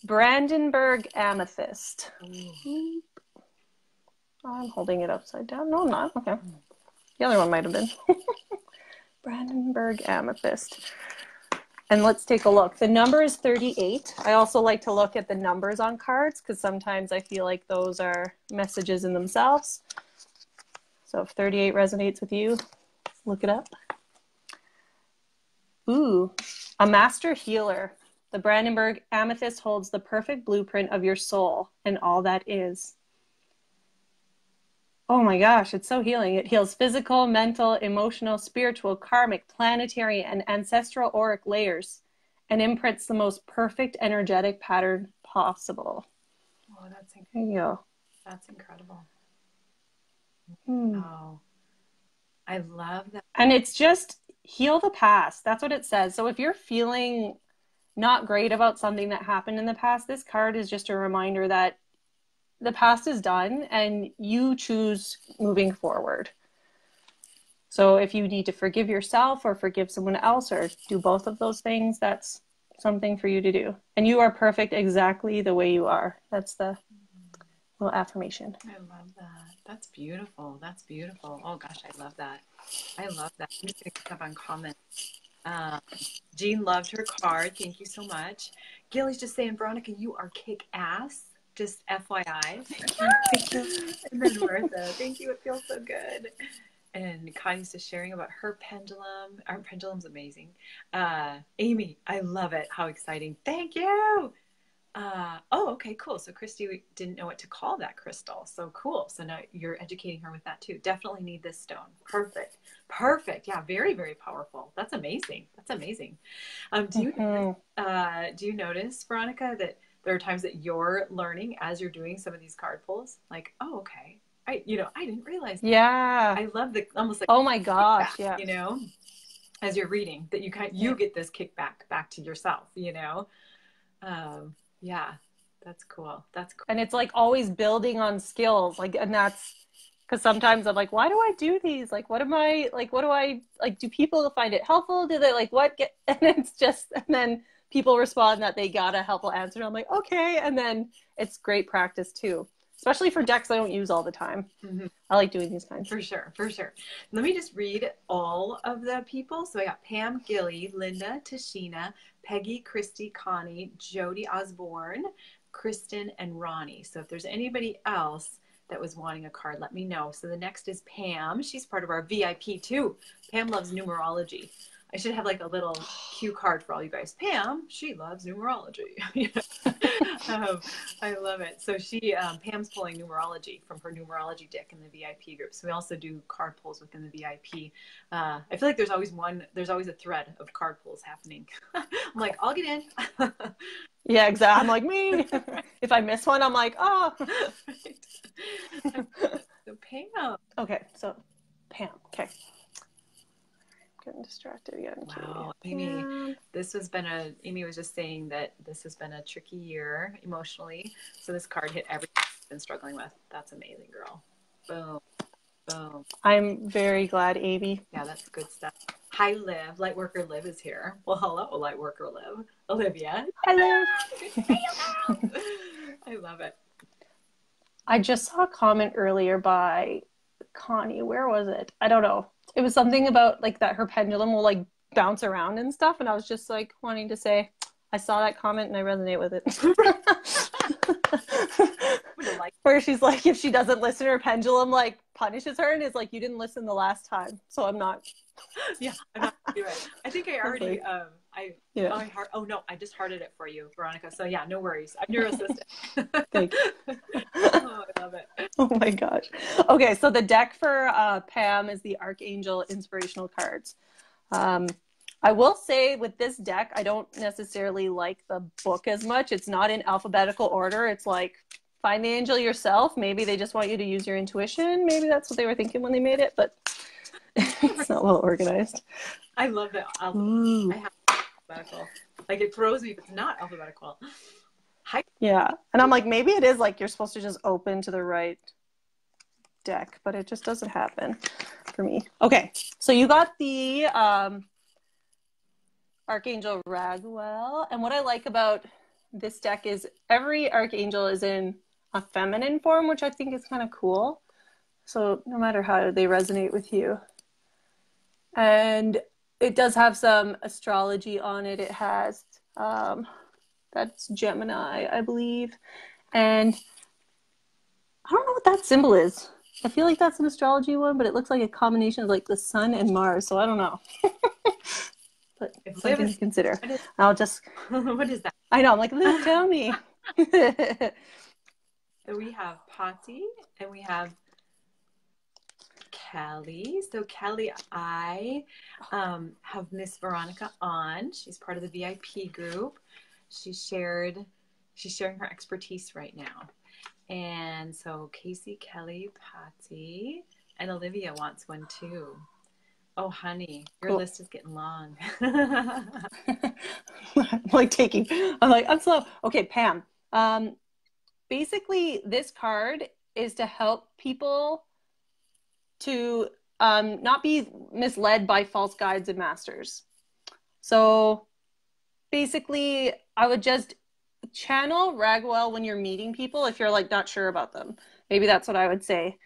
Brandenburg Amethyst. Ooh. I'm holding it upside down. No, I'm not. Okay. The other one might have been. Brandenburg Amethyst. And let's take a look. The number is 38. I also like to look at the numbers on cards because sometimes I feel like those are messages in themselves. So if 38 resonates with you, look it up. Ooh, a master healer. The Brandenburg Amethyst holds the perfect blueprint of your soul and all that is. Oh my gosh, it's so healing. It heals physical, mental, emotional, spiritual, karmic, planetary, and ancestral auric layers and imprints the most perfect energetic pattern possible. Oh, There you go. That's incredible. Hmm. Oh, I love that. And it's just heal the past. That's what it says. So if you're feeling not great about something that happened in the past, this card is just a reminder that the past is done and you choose moving forward. So if you need to forgive yourself or forgive someone else or do both of those things, that's something for you to do. And you are perfect exactly the way you are. That's the little affirmation. I love that. That's beautiful. That's beautiful. Oh gosh, I love that. I love that. I'm just going to pick up on comments. Jean loved her card. Thank you so much. Gilly's just saying, Veronica, you are kick ass. Just FYI. Thank you. And then Martha, thank you. It feels so good. And Connie's just sharing about her pendulum. Our pendulum's amazing. Amy, I love it. How exciting. Thank you. Okay, cool. So Christy didn't know what to call that crystal. So cool. So now you're educating her with that too. Definitely need this stone. Perfect. Perfect. Yeah, very, very powerful. That's amazing. That's amazing. Do you notice, Veronica, that there are times that you're learning as you're doing some of these card pulls? Like, oh, okay. I didn't realize that. Yeah. I love the almost like, oh my gosh, kickback, yeah. as you're reading that you get this kickback back to yourself, yeah, that's cool. That's cool. And it's like always building on skills. Like, and that's because sometimes I'm like, why do I do these? Like, what do I like? Do people find it helpful? Do they like what get, and it's just, and then people respond that they got a helpful answer. And I'm like, okay. And then it's great practice too, especially for decks I don't use all the time. Mm-hmm. I like doing these kinds. For sure. Let me just read all of the people. So I got Pam, Gilly, Linda, Tashina, Peggy, Christy, Connie, Jody Osborne, Kristen, and Ronnie. So if there's anybody else that was wanting a card, let me know. So the next is Pam. She's part of our VIP too. Pam loves numerology. I should have like a little cue card for all you guys. Pam, she loves numerology. I love it. So Pam's pulling numerology from her numerology deck in the VIP group. So we also do card pulls within the VIP. I feel like there's always a thread of card pulls happening. I'm like, I'll get in. Yeah, exactly. I'm like, me. If I miss one, I'm like, oh. Right. So Pam. Okay, so Pam. Okay. Getting distracted again. Wow, Amy, Amy was just saying that this has been a tricky year emotionally. So this card hit everything she's been struggling with. That's amazing, girl. Boom, boom. I'm very glad, Amy. Yeah, that's good stuff. Hi, Liv. Lightworker Liv is here. Well, hello, Lightworker Liv. Olivia. Hi, Liv. I love it. I just saw a comment earlier by Connie. Where was it? I don't know. It was something about like that her pendulum will like bounce around and stuff. And I was just like wanting to say, I saw that comment and I resonate with it. Where she's like, if she doesn't listen, her pendulum like punishes her and is like, you didn't listen the last time. So I'm not. Yeah, I'm not gonna do it. I think I already, I just hearted it for you, Veronica. So yeah, no worries. I'm your assistant. Thank you. Oh, I love it. Oh my gosh. Okay, so the deck for Pam is the Archangel Inspirational cards. I will say with this deck, I don't necessarily like the book as much. It's not in alphabetical order. It's like, find the angel yourself. Maybe they just want you to use your intuition. Maybe that's what they were thinking when they made it, but it's not well organized. I love that. I have alphabetical. Like it throws me if it's not alphabetical. Yeah. And I'm like, maybe it is like you're supposed to just open to the right deck, but it just doesn't happen for me. Okay. So you got the Archangel Raguel. And what I like about this deck is every Archangel is in a feminine form, which I think is kind of cool. So no matter how they resonate with you. And it does have some astrology on it. It has, that's Gemini, I believe. And I don't know what that symbol is. I feel like that's an astrology one, but it looks like a combination of like the sun and Mars. So I don't know. But it's something to consider. I'll just... What is that? I know. I'm like, Liz, tell me. So we have Pati and we have Kelly. So Kelly, I have Miss Veronica on. She's part of the VIP group. She's sharing her expertise right now. And so Casey, Kelly, Patsy, and Olivia wants one too. Oh, honey, your list is getting long. I'm slow. Okay, Pam. Basically, this card is to help people to not be misled by false guides and masters. So basically, I would just channel Ragwell when you're meeting people if you're like not sure about them. Maybe that's what I would say.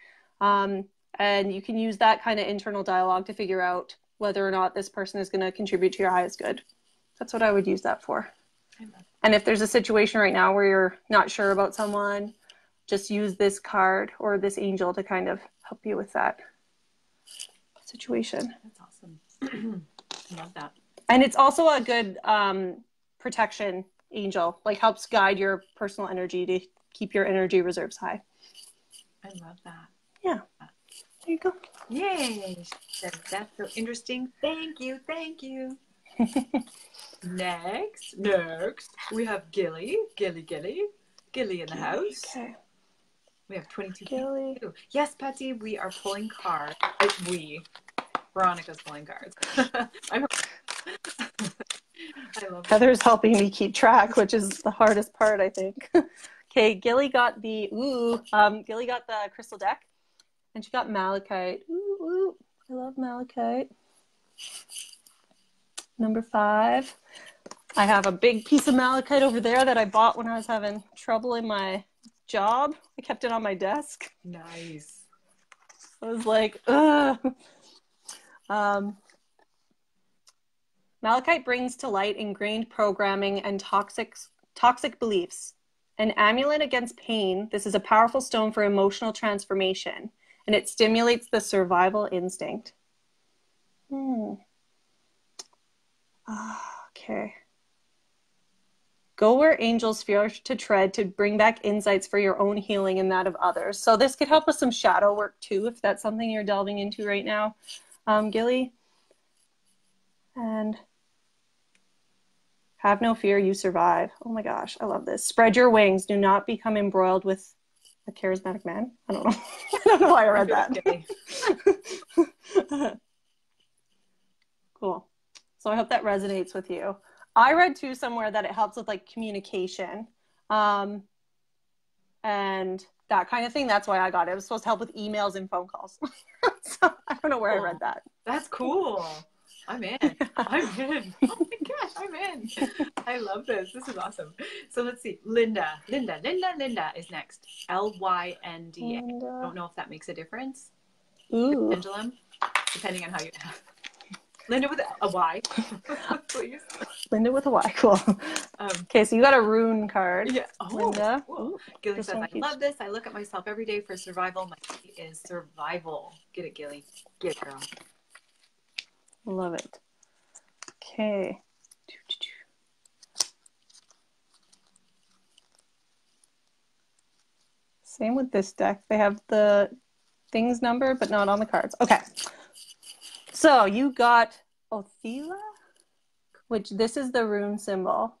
And you can use that kind of internal dialogue to figure out whether or not this person is going to contribute to your highest good. That's what I would use that for. And if there's a situation right now where you're not sure about someone, just use this card or this angel to kind of help you with that situation. That's awesome. I love that. And it's also a good protection angel, like helps guide your personal energy to keep your energy reserves high. I love that. Yeah. There you go. Yay. That's so interesting. Thank you. Next, we have Gilly in the house. Okay. We have 22 Gilly. people. Yes, Patsy, we are pulling cards. Veronica's pulling cards. I love Heather's helping me keep track, which is the hardest part, I think. Okay, Gilly got the crystal deck, and she got malachite. Ooh, I love malachite. Number 5. I have a big piece of malachite over there that I bought when I was having trouble in my job. I kept it on my desk. Nice. I was like, ugh. Malachite brings to light ingrained programming and toxic beliefs. An amulet against pain, this is a powerful stone for emotional transformation, and it stimulates the survival instinct. Okay. Go where angels fear to tread to bring back insights for your own healing and that of others. So this could help with some shadow work too, if that's something you're delving into right now, Gilly. And have no fear, you survive. Oh my gosh, I love this. Spread your wings. Do not become embroiled with a charismatic man. I don't know. I don't know why I read that. Cool. So I hope that resonates with you. I read too somewhere that it helps with like communication and that kind of thing. That's why I got it. It was supposed to help with emails and phone calls. So I don't know where I read that. That's cool. I'm in. I'm in. Oh my gosh, I'm in. I love this. This is awesome. So let's see. Linda is next. Lynda. I don't know if that makes a difference. Ooh. Pendulum, depending on how you. Linda with a Y, please. Linda with a Y, cool. Okay, so you got a rune card. Yeah. Oh, Linda. Cool. Gilly says, I love this. I look at myself every day for survival. My key is survival. Get it, Gilly. Get it, girl. Love it. Okay. Same with this deck. They have the things numbered, but not on the cards. Okay. So you got Othila, which this is the rune symbol.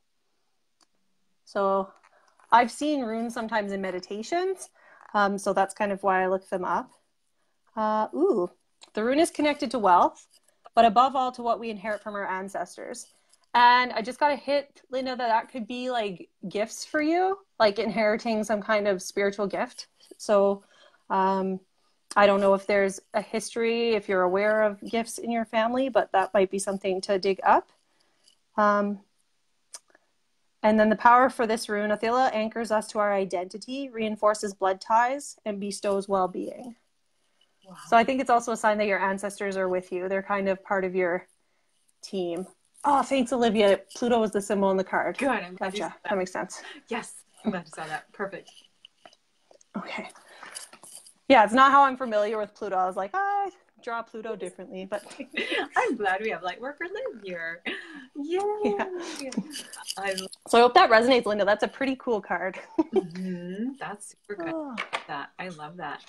So I've seen runes sometimes in meditations. So that's kind of why I looked them up. The rune is connected to wealth, but above all to what we inherit from our ancestors. And I just got to hit, Linda, that could be like gifts for you, like inheriting some kind of spiritual gift. So I don't know if there's a history, if you're aware of gifts in your family, but that might be something to dig up. And then the power for this rune, Othila, anchors us to our identity, reinforces blood ties, and bestows well-being. Wow. So I think it's also a sign that your ancestors are with you. They're kind of part of your team. Oh, thanks, Olivia. Pluto was the symbol in the card. Good. I'm glad gotcha. That makes sense. Yes. I'm glad you saw that. Perfect. Okay. Yeah, it's not how I'm familiar with Pluto. I was like, I draw Pluto differently, but I'm glad we have light worker Liv here. Yay. Yeah. So I hope that resonates, Linda. That's a pretty cool card. That's super good. That I love that.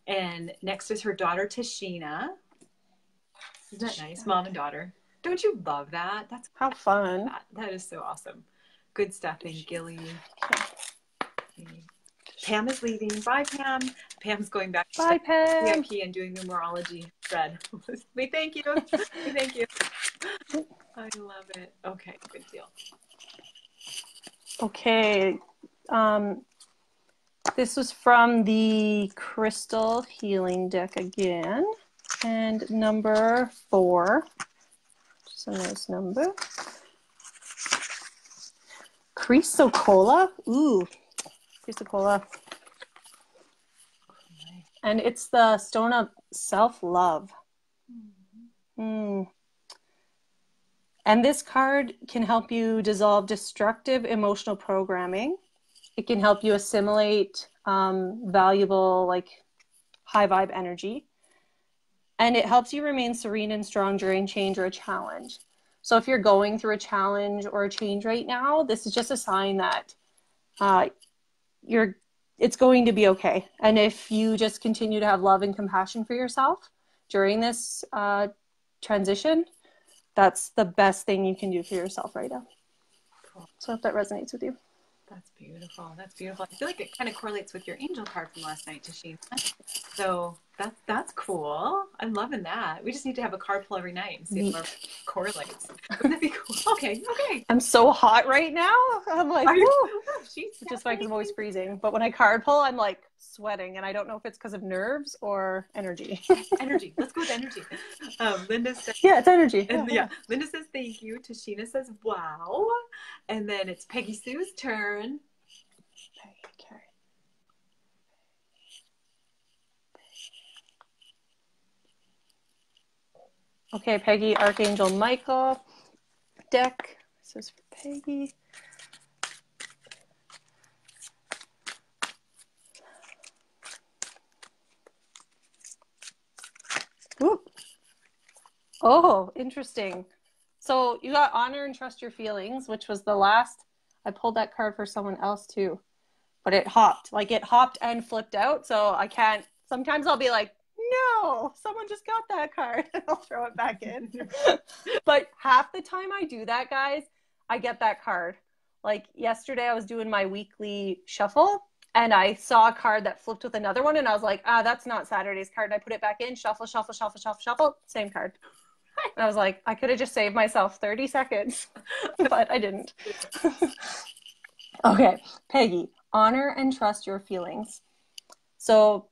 And next is her daughter, Tashina. Isn't that nice? Mom and daughter. Don't you love that? That's how fun. That is so awesome. Good stuff. And Gilly. Okay. Pam is leaving. Bye, Pam. Pam's going back to Bye, Pam. VIP and doing numerology thread. We thank you. We thank you. I love it. Okay, good deal. Okay. This was from the Crystal Healing Deck again. And number 4. Just a nice number. Chrysocolla. Ooh, Chrysocolla. And it's the stone of self-love. And this card can help you dissolve destructive emotional programming. It can help you assimilate valuable, like high vibe energy. And it helps you remain serene and strong during change or a challenge. So if you're going through a challenge or a change right now, this is just a sign that it's going to be okay. And if you just continue to have love and compassion for yourself during this transition, that's the best thing you can do for yourself right now. Cool. So if that resonates with you. That's beautiful. That's beautiful. I feel like it kind of correlates with your angel card from last night, Tashina. So that's cool. I'm loving that. We just need to have a card pull every night and see if it correlates. Wouldn't that be cool? Okay. I'm so hot right now. I'm like, woo. Which is fine because I'm always freezing. But when I card pull, I'm like sweating, and I don't know if it's because of nerves or energy. Energy. Let's go with energy. Linda says, yeah, it's energy. And yeah, Linda says thank you. Tashina says wow, and then it's Peggy Sue's turn. Okay, Peggy, Archangel Michael deck. This is for Peggy. Ooh. Oh, interesting. So you got honor and trust your feelings, which was the last. I pulled that card for someone else too, but it hopped. Like it hopped and flipped out. So I can't. Sometimes I'll be like, no, someone just got that card, and I'll throw it back in. But half the time I do that, guys, I get that card. Like yesterday, I was doing my weekly shuffle, and I saw a card that flipped with another one, and I was like, that's not Saturday's card. And I put it back in, shuffle, shuffle, shuffle, shuffle, shuffle, same card. And I was like, I could have just saved myself 30 seconds, but I didn't. Okay, Peggy, honor and trust your feelings. So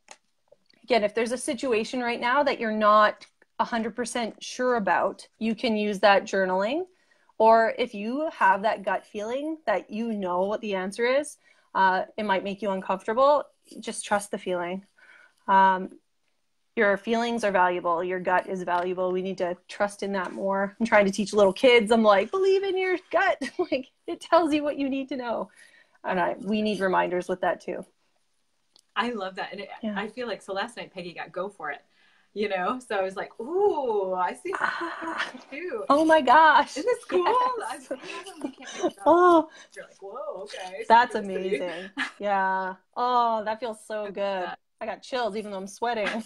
again, if there's a situation right now that you're not 100% sure about, you can use that journaling. Or if you have that gut feeling that you know what the answer is, it might make you uncomfortable, just trust the feeling. Your feelings are valuable. Your gut is valuable. We need to trust in that more. I'm trying to teach little kids. I'm like, believe in your gut. Like it tells you what you need to know. And we need reminders with that too. I love that. And I feel like, so last night Peggy got go for it, you know? So I was like, ooh, I see that too. Oh my gosh. Isn't this cool? Yes. Oh, you're like, whoa, okay. That's amazing. Yeah. Oh, that feels so good. I got chills even though I'm sweating. I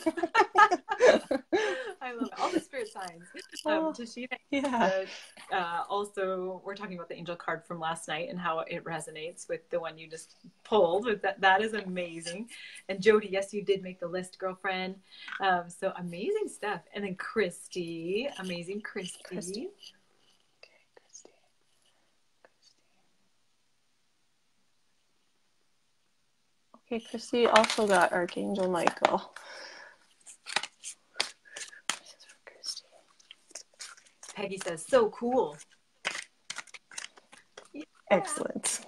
love it. All the spirit signs. Tashina, also, we're talking about the angel card from last night and how it resonates with the one you just pulled. That is amazing. And Jody, yes, you did make the list, girlfriend. So amazing stuff. And then Christy, amazing Christy. Okay, Christy also got Archangel Michael. This is for Christy. Peggy says, so cool. Yeah. Excellent.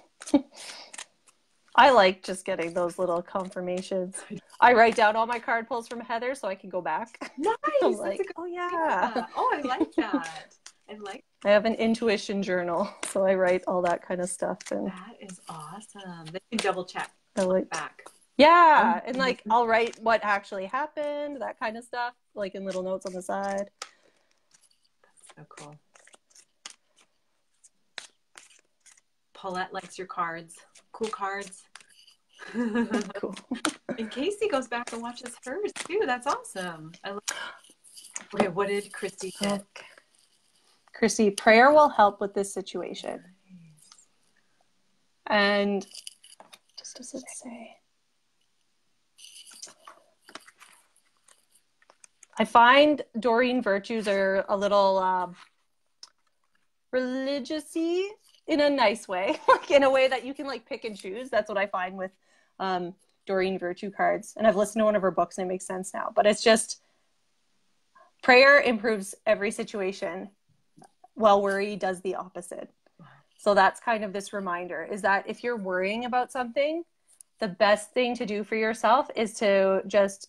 I like just getting those little confirmations. I write down all my card pulls from Heather so I can go back. Nice. I'm like, oh yeah. Oh, I like that. I have an intuition journal, so I write all that kind of stuff. And that is awesome. Then you can double check. I like back. Yeah, and like I'll write what actually happened, that kind of stuff, like in little notes on the side. That's so cool. Paulette likes your cards. Cool cards. Cool. And Casey goes back and watches hers too. That's awesome. Okay, what did Christy say? Okay. Christy, prayer will help with this situation. Nice. And just does it say? I find Doreen virtues are a little religious-y in a nice way, like in a way that you can like pick and choose. That's what I find with Doreen virtue cards. And I've listened to one of her books and it makes sense now. But it's just prayer improves every situation, while worry does the opposite. So that's kind of this reminder, is that if you're worrying about something, the best thing to do for yourself is to just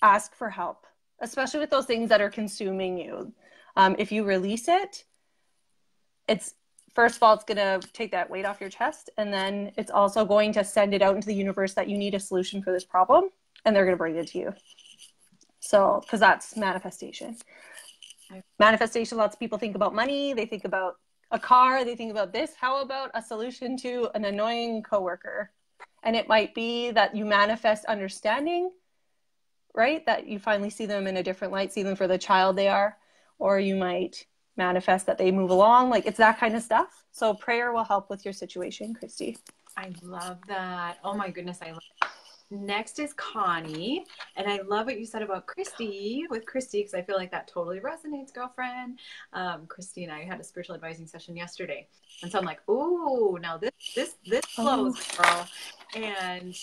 ask for help, especially with those things that are consuming you. If you release it, it's, first of all, it's going to take that weight off your chest. And then it's also going to send it out into the universe that you need a solution for this problem. And they're going to bring it to you. So, because that's manifestation. Manifestation, lots of people think about money. They think about a car. They think about this. How about a solution to an annoying coworker? And it might be that you manifest understanding, right? That you finally see them in a different light, see them for the child they are. Or you might manifest that they move along. Like, it's that kind of stuff. So prayer will help with your situation, Christy. I love that. Oh my goodness, I love it. Next is Connie. And I love what you said about Christy, with Christy, because I feel like that totally resonates, girlfriend. Christy and I had a spiritual advising session yesterday. And so I'm like, ooh, now this flows, girl. And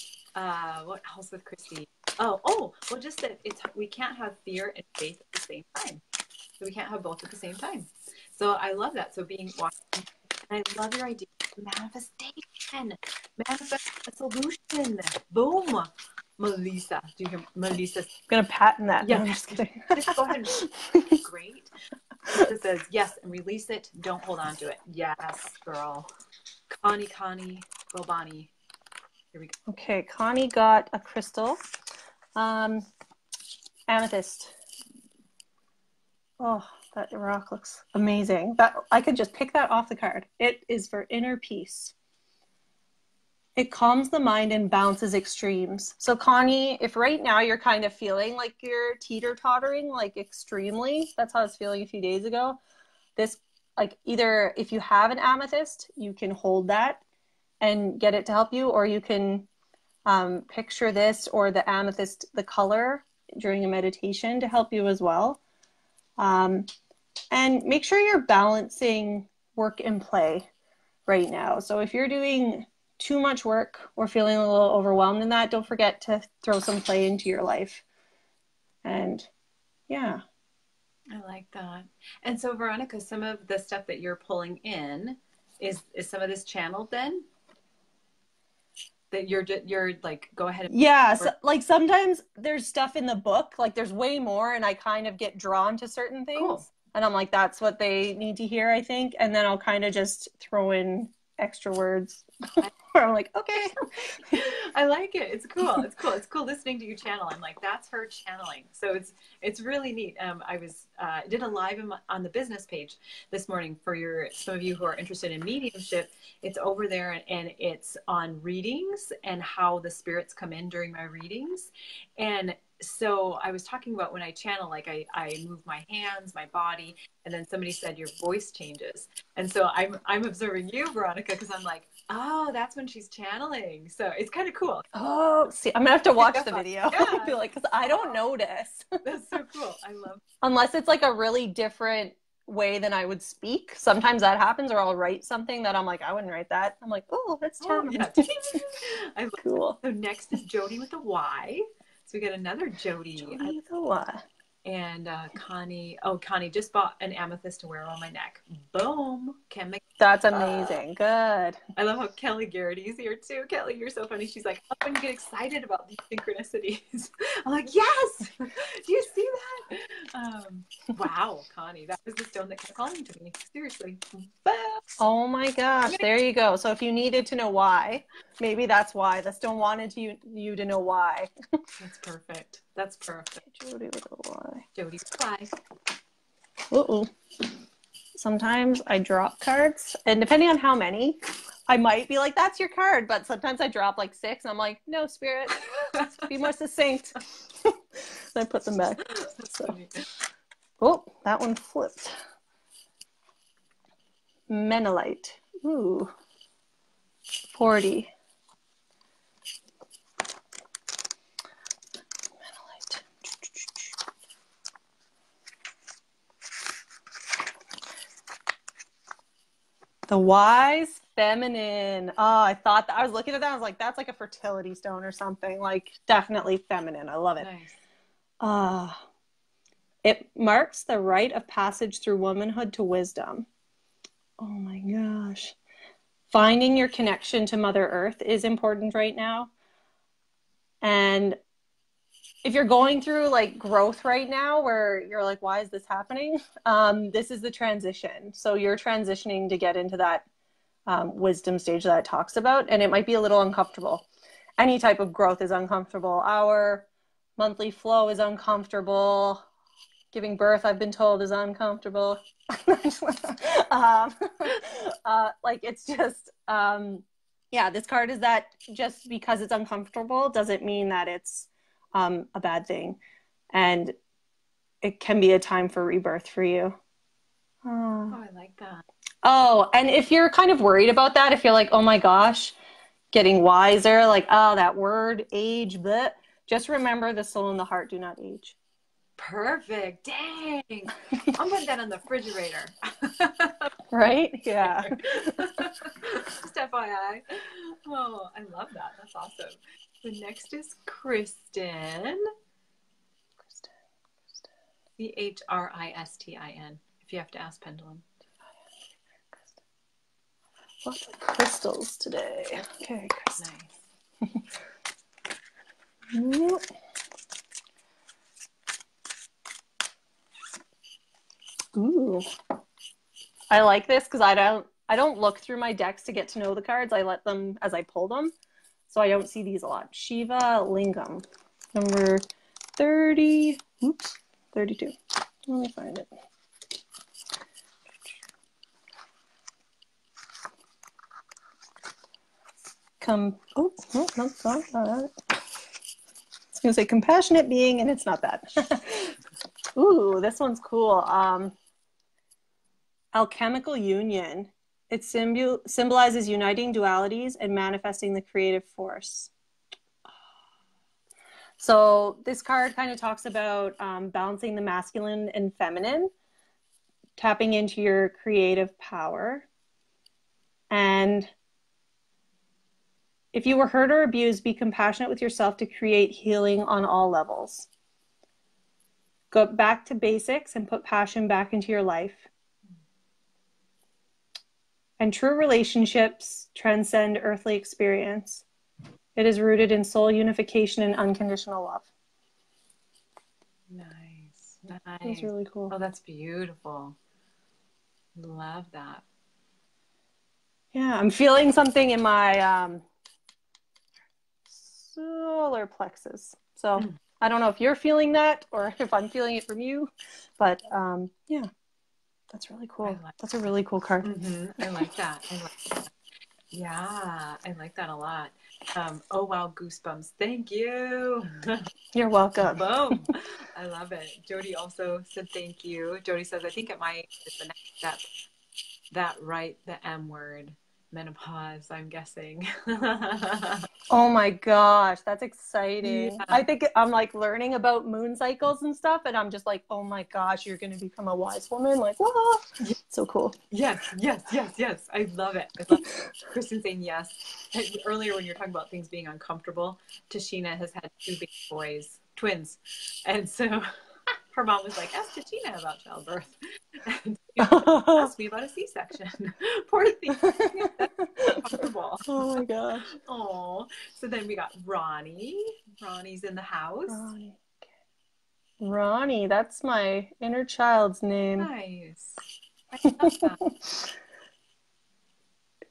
what else with Christy? Well, just that we can't have fear and faith at the same time. So we can't have both at the same time. So I love that. So being walking, and I love your idea of manifestation. Manifest a solution. Boom. Melissa. Do you hear Melissa? I'm going to patent that. Yeah. No, I'm just kidding. Just go ahead and great. Melissa says, yes, and release it. Don't hold on to it. Yes, girl. Connie, go Bonnie. Here we go. Okay, Connie got a crystal. Amethyst. Oh, that rock looks amazing. That I could just pick that off the card. It is for inner peace. It calms the mind and balances extremes. So Connie, if right now you're kind of feeling like you're teeter-tottering, like extremely, that's how I was feeling a few days ago. This, like, either if you have an amethyst, you can hold that and get it to help you, or you can picture this or the amethyst, the color, during a meditation to help you as well. And make sure you're balancing work and play right now. So if you're doing too much work or feeling a little overwhelmed in that, don't forget to throw some play into your life. And yeah. I like that. And so Veronica, some of the stuff that you're pulling in, is some of this channeled then? That you're like, go ahead and yeah, so, like sometimes there's stuff in the book, like there's way more, and I kind of get drawn to certain things. Cool. And I'm like, that's what they need to hear, I think. And then I'll kind of just throw in extra words where I'm like, okay. I like it. It's cool. It's cool. It's cool listening to you channel. I'm like, that's her channeling. So it's really neat. I was did a live on the business page this morning for some of you who are interested in mediumship. It's over there, and it's on readings and how the spirits come in during my readings. And so I was talking about when I channel, like I move my hands, my body, and then somebody said your voice changes. And so I'm observing you, Veronica, because I'm like, oh, that's when she's channeling. So it's kind of cool. Oh, see, I'm gonna have to watch the video. Yeah. I feel like, because I don't notice. That's so cool. I love it. Unless it's like a really different way than I would speak. Sometimes that happens, or I'll write something that I'm like, I wouldn't write that. I'm like, oh, that's channeling. Yeah. I love cool. It. So next is Jody with a Y. So we got another Jody. Jody with a Y. And Connie just bought an amethyst to wear on my neck. Boom. That's amazing. Good. I love how Kelly Garrity's here too. Kelly, you're so funny. She's like, how can you get excited about these synchronicities? I'm like, yes. Do you see that? Wow, Connie, that was the stone that kept calling to me. Seriously. Oh my gosh. There you go. So if you needed to know why, maybe that's why the stone wanted you to know why. That's perfect. That's perfect. Jody with a Y. Jody's Y. Uh-oh. Sometimes I drop cards, and depending on how many, I might be like, that's your card, but sometimes I drop like 6 and I'm like, no, spirit, be more succinct. Then I put them back. So. Oh, that one flipped. Menelite. Ooh. 40. Menelite. The Wise Feminine. Oh, I thought that I was looking at that. I was like, that's like a fertility stone or something. Like, definitely feminine. I love it. Nice. It marks the rite of passage through womanhood to wisdom. Oh my gosh. Finding your connection to Mother Earth is important right now. And if you're going through like growth right now where you're like, why is this happening? This is the transition. So you're transitioning to get into that wisdom stage that it talks about. And it might be a little uncomfortable. Any type of growth is uncomfortable. Our monthly flow is uncomfortable. Giving birth, I've been told, is uncomfortable. Like, it's just, yeah, this card is that just because it's uncomfortable doesn't mean that it's a bad thing. And it can be a time for rebirth for you. Oh, I like that. Oh, and if you're kind of worried about that, if you're like, oh my gosh, getting wiser, like, oh, that word, age, but just remember the soul and the heart do not age. Perfect. Dang. I'm putting that on the refrigerator. Right? Yeah. Just FYI. Oh, I love that. That's awesome. The next is Kristen. Christin. If you have to ask Pendulum. Lots of crystals today. Okay, Kristen. Nice. Ooh. I like this because I don't look through my decks to get to know the cards. I let them as I pull them. So I don't see these a lot. Shiva Lingam. Number 30. Oops. 32. Let me find it. No, not that. I was going to say compassionate being, and it's not that. Ooh, this one's cool. Alchemical union. It symbolizes uniting dualities and manifesting the creative force. So this card kind of talks about balancing the masculine and feminine, tapping into your creative power. And if you were hurt or abused, be compassionate with yourself to create healing on all levels. Go back to basics and put passion back into your life. And true relationships transcend earthly experience. It is rooted in soul unification and unconditional love. Nice. That's really cool. Oh, that's beautiful. Love that. Yeah, I'm feeling something in my solar plexus. So I don't know if you're feeling that or if I'm feeling it from you, but yeah, that's really cool. That's a really cool card. I like that. Yeah, I like that a lot. Oh, wow, goosebumps. Thank you. You're welcome. Boom. I love it. Jody also said thank you. Jody says, I think at my age, it's the next step. That right, the M word. Menopause, I'm guessing. Oh my gosh, that's exciting. Yeah. I think I'm like learning about moon cycles and stuff, and I'm just like, oh my gosh, you're going to become a wise woman. Like, whoa. So cool. Yes. I love it. Kristen saying yes. Earlier when you were talking about things being uncomfortable, Tashina has had 2 big boys, twins. And so her mom was like, ask Tashina about childbirth. And ask me about a C-section. Poor thing. That's uncomfortable. Oh my gosh. Oh. So then we got Ronnie. Ronnie's in the house. Ronnie, that's my inner child's name. Nice. I love that.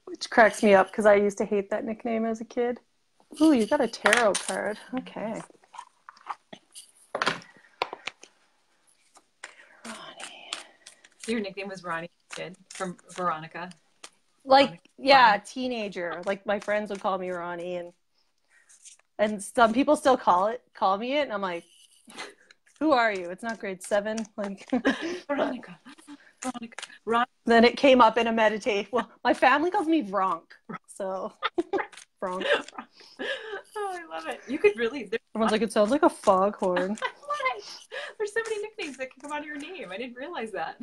Which cracks me up because I used to hate that nickname as a kid. Ooh, you got a tarot card. Okay. Ronnie. Your nickname was Ronnie, kid, from Veronica. Like, yeah, teenager. Like my friends would call me Ronnie, and some people still call me it, and I'm like, who are you? It's not grade 7. Like Veronica. Veronica. Ron. Then it came up in a meditation. Well, my family calls me Vronk. So Vronk. Oh, I love it. You could really Everyone's like, it sounds like a foghorn. There's so many nicknames that can come out of your name. I didn't realize that.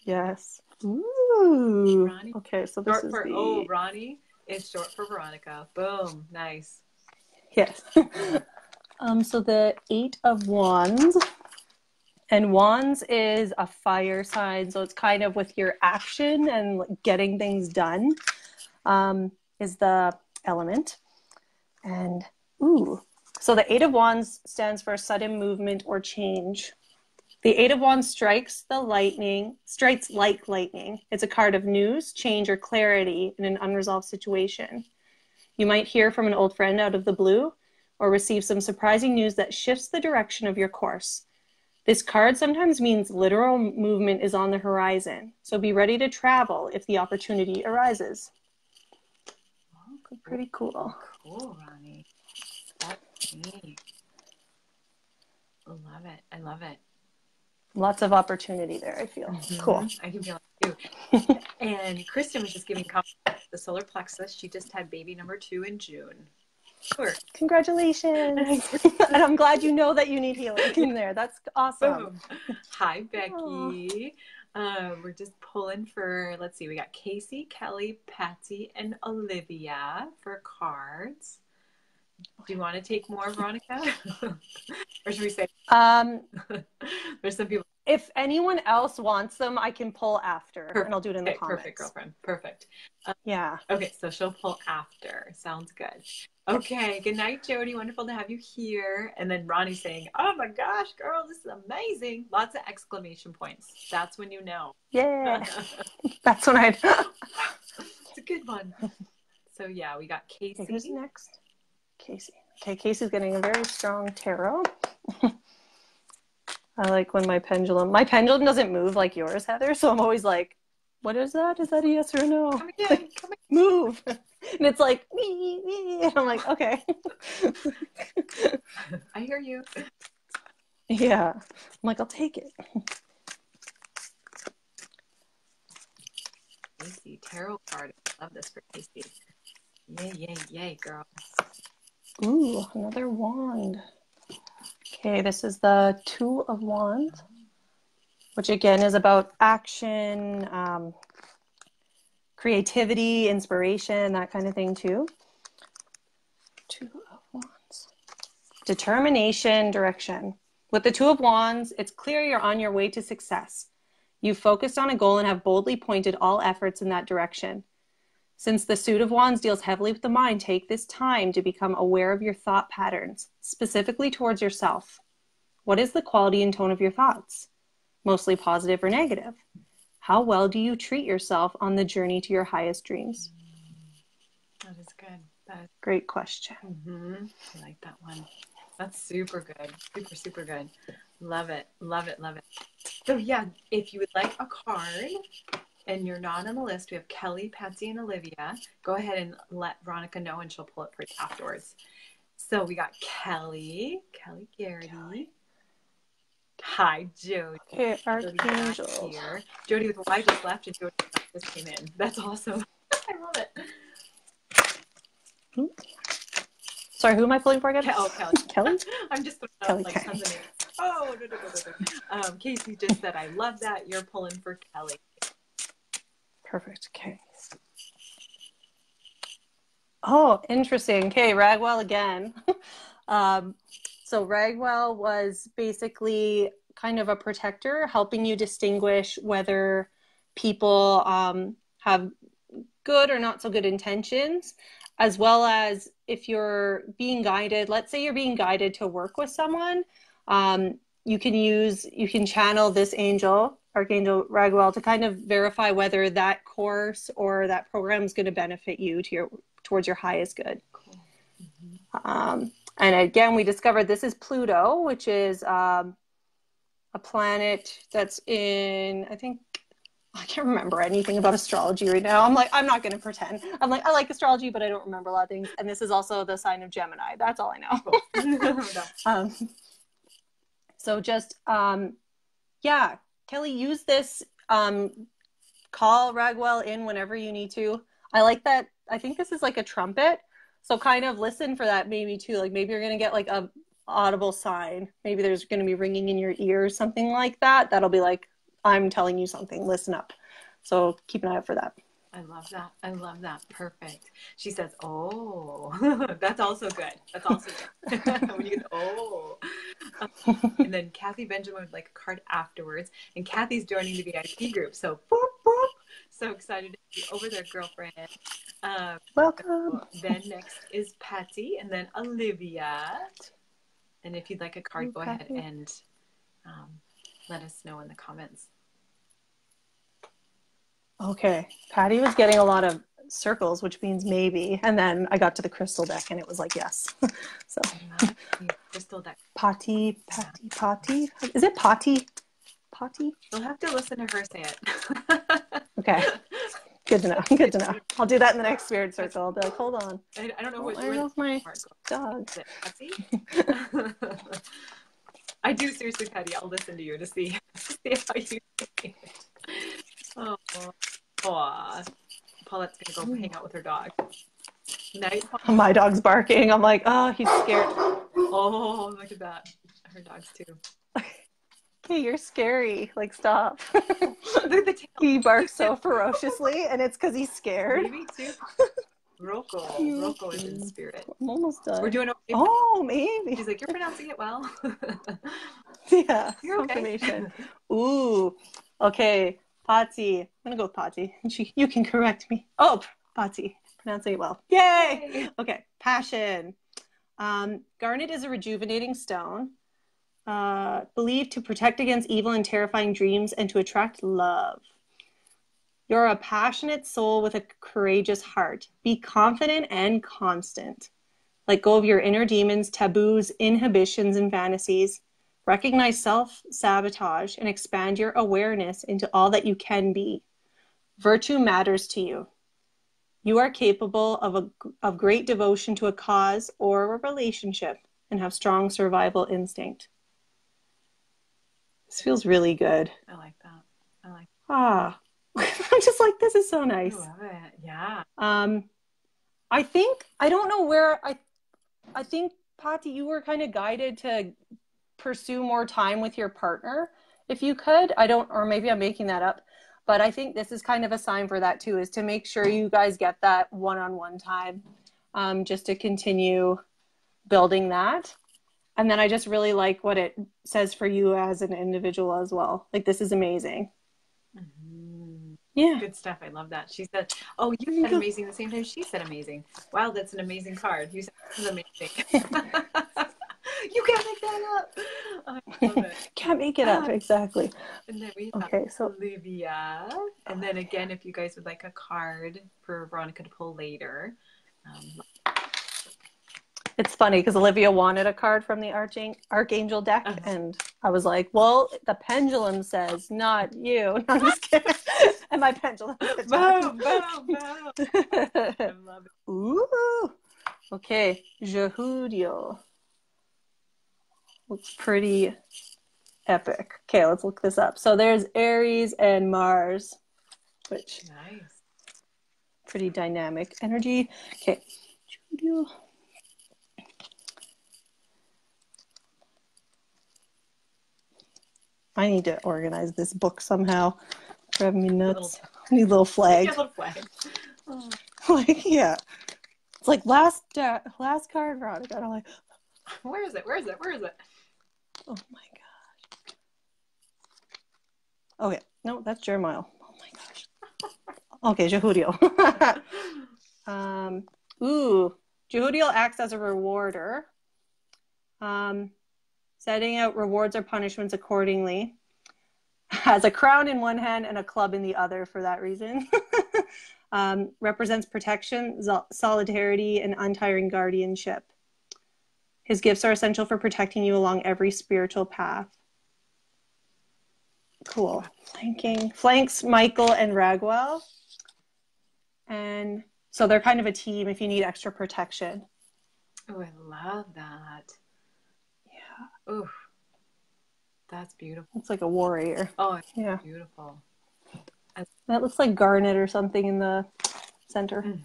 Yes. Ooh. Ronnie. Okay, so this is the... Ronnie is short for Veronica. Boom. Nice. Yes. So the 8 of Wands. And Wands is a fire sign, so it's kind of with your action and getting things done, is the element. And, so the 8 of Wands stands for sudden movement or change. The 8 of Wands strikes like lightning. It's a card of news, change, or clarity in an unresolved situation. You might hear from an old friend out of the blue or receive some surprising news that shifts the direction of your course. This card sometimes means literal movement is on the horizon, so be ready to travel if the opportunity arises. Oh, pretty cool. Cool, Ronnie. That's neat. I love it. I love it. Lots of opportunity there, I feel. Mm-hmm. Cool. I can feel it too. And Kristen was just giving compliments to the solar plexus. She just had baby number 2 in June. Sure. Congratulations. And I'm glad you know that you need healing in there. That's awesome. Boom. Hi, Becky. We're just pulling for, let's see, we got Casey, Kelly, Patsy, and Olivia for cards. Do you want to take more, Veronica? Or should we say? There's some people. If anyone else wants them, I can pull after. Perfect. And I'll do it in the comments. Perfect, girlfriend. Perfect. Yeah. Okay, so she'll pull after. Sounds good. Okay, good night, Jody. Wonderful to have you here. And then Ronnie's saying, oh my gosh, girl, this is amazing. Lots of exclamation points. That's when you know. Yeah. That's when it's a good one. So yeah, we got Casey. Okay, who's next? Casey. Okay, Casey's getting a very strong tarot. I like when my pendulum doesn't move like yours, Heather. So I'm always like, what is that? Is that a yes or a no? Come again. Like, come move. And it's like, and I'm like, okay. I hear you. Yeah. I'm like, I'll take it. Casey, tarot card. I love this for Casey. Yay, yay, yay, girl. Ooh, another wand. Okay, this is the 2 of Wands, which again is about action, creativity, inspiration, that kind of thing too. 2 of Wands. Determination, direction. With the 2 of Wands, it's clear you're on your way to success. You've focused on a goal and have boldly pointed all efforts in that direction. Since the Suit of Wands deals heavily with the mind, take this time to become aware of your thought patterns, specifically towards yourself. What is the quality and tone of your thoughts? Mostly positive or negative? How well do you treat yourself on the journey to your highest dreams? That is good. That is great question. Mm-hmm. I like that one. That's super good. Super, super good. Love it. Love it. Love it. So yeah, if you would like a card and you're not on the list, we have Kelly, Patsy, and Olivia. Go ahead and let Veronica know and she'll pull it for you afterwards. So we got Kelly Garrity. Kelly. Hi, Jody. Okay, Archangel. Here. Jody with a Y just left and Jody just came in. That's awesome. I love it. Sorry, who am I pulling for again? Kelly. Kelly? I'm just throwing out like tons of names. Oh, no. Casey just said, I love that. You're pulling for Kelly. Perfect. Okay. Oh, interesting. Okay, Ragwell again. So Ragwell was basically kind of a protector, helping you distinguish whether people have good or not so good intentions, as well as if you're being guided. Let's say you're being guided to work with someone. You can channel this angel, Archangel Ragwell, to kind of verify whether that course or that program is going to benefit you towards your highest good. Cool. Mm-hmm. And again, we discovered this is Pluto, which is a planet that's in, I think, I can't remember anything about astrology right now. I'm like, I'm not going to pretend. I'm like, I like astrology, but I don't remember a lot of things. And this is also the sign of Gemini. That's all I know. No. So just, yeah, Kelly, use this. Call Ragwell in whenever you need to. I like that. I think this is like a trumpet. So kind of listen for that maybe too. Like maybe you're going to get like a audible sign. Maybe there's going to be ringing in your ear, something like that. That'll be like, I'm telling you something, listen up. So keep an eye out for that. I love that. I love that. Perfect. She says, oh, that's also good. That's also good. When you get, oh. And then Kathy Benjamin would like a card afterwards. And Kathy's joining the VIP group. So, boop, boop. So excited to be over there, girlfriend. Welcome. Then next is Patty and then Olivia. And if you'd like a card, go ahead and let us know in the comments. Okay. Patty was getting a lot of circles, which means maybe. And then I got to the crystal deck and it was like, yes. So crystal deck. Patty. Is it Patty? You'll have to listen to her say it. Okay. Good to know. Good to know. I'll do that in the next spirit circle. I'll be like, hold on. I don't know where's my dog. I do seriously, Patty. I'll listen to you to see how you think. Oh, Paulette's gonna go hang out with her dog. Night. My dog's barking. I'm like, oh, he's scared. Oh, look at that. Her dog's too. Hey, you're scary. Like, stop. He barks so ferociously, and it's because he's scared. Maybe too. Rocco is in spirit. I'm almost done. We're doing okay. Oh, maybe. He's like, you're pronouncing it well. Yeah, you're confirmation. Okay. Ooh, okay. Patty. I'm gonna go with Patty. You can correct me. Oh, Patty. Pronouncing it well. Yay! Okay. Passion. Garnet is a rejuvenating stone. Believed to protect against evil and terrifying dreams and to attract love. You're a passionate soul with a courageous heart. Be confident and constant. Let go of your inner demons, taboos, inhibitions, and fantasies. Recognize self-sabotage and expand your awareness into all that you can be. Virtue matters to you. You are capable of great devotion to a cause or a relationship and have strong survival instinct. This feels really good. I like that. I'm just like, this is so nice. I love it. Yeah. I think, I don't know where, I think, Patty, you were kind of guided to pursue more time with your partner, if you could. Or maybe I'm making that up, but I think this is kind of a sign for that too, is to make sure you guys get that one-on-one time, just to continue building that. And then I just really like what it says for you as an individual as well. Like, this is amazing. Mm-hmm. Yeah. Good stuff. I love that. She said, oh, you said amazing the same time she said amazing. Wow, that's an amazing card. You said this is amazing. You can't make that up. I love it. Can't make it up. Exactly. And then we have Olivia. And then again, if you guys would like a card for Veronica to pull later. It's funny because Olivia wanted a card from the Archangel deck, and I was like, well, the pendulum says, not you. No, I'm just kidding. And my pendulum said, boom, boom, boom. I love it. Ooh. Okay. Jehudio. Looks pretty epic. Okay, let's look this up. So there's Aries and Mars, which nice. Pretty dynamic energy. Okay. Jehudio. I need to organize this book somehow. Driving me nuts. I need a little flag. A little flag. Oh. Like, yeah. It's like last card, Veronica. I'm like, where is it? Oh my gosh. Okay. No, that's Jeremiah. Oh my gosh. Okay, Jehudio. Jehudio acts as a rewarder. Setting out rewards or punishments accordingly. Has a crown in one hand and a club in the other for that reason. Represents protection, solidarity, and untiring guardianship. His gifts are essential for protecting you along every spiritual path. Cool. Flanks Michael and Ragwell. And so they're kind of a team if you need extra protection. Oh, I love that. Yeah. Oh, that's beautiful. It's like a warrior. Oh, yeah. Beautiful. That looks like garnet or something in the center, Mm-hmm.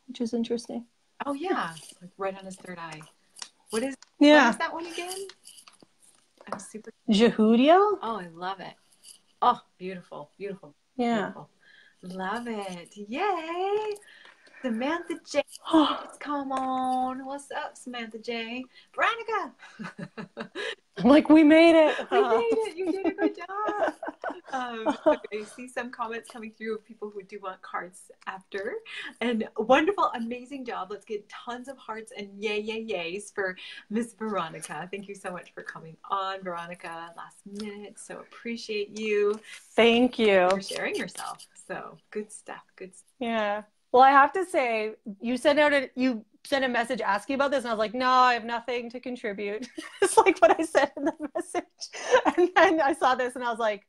which is interesting. Oh, yeah. Like right on his third eye. What is that one again? I'm super. Jehudio? Oh, I love it. Oh, beautiful. Beautiful. Yeah. Beautiful. Love it. Yay. Samantha J. Come on. What's up, Samantha J? Veronica. I'm like, we made it. We made it. You did a good job. Okay, I see some comments coming through of people who do want cards after. And wonderful, amazing job. Let's get tons of hearts and yays for Miss Veronica. Thank you so much for coming on, Veronica, last minute. So appreciate you. Thank you. For sharing yourself. So good stuff. Good stuff. Yeah. Well, I have to say, you sent a message asking about this, and I was like, no, I have nothing to contribute. It's like what I said in the message. And then I saw this, and I was like,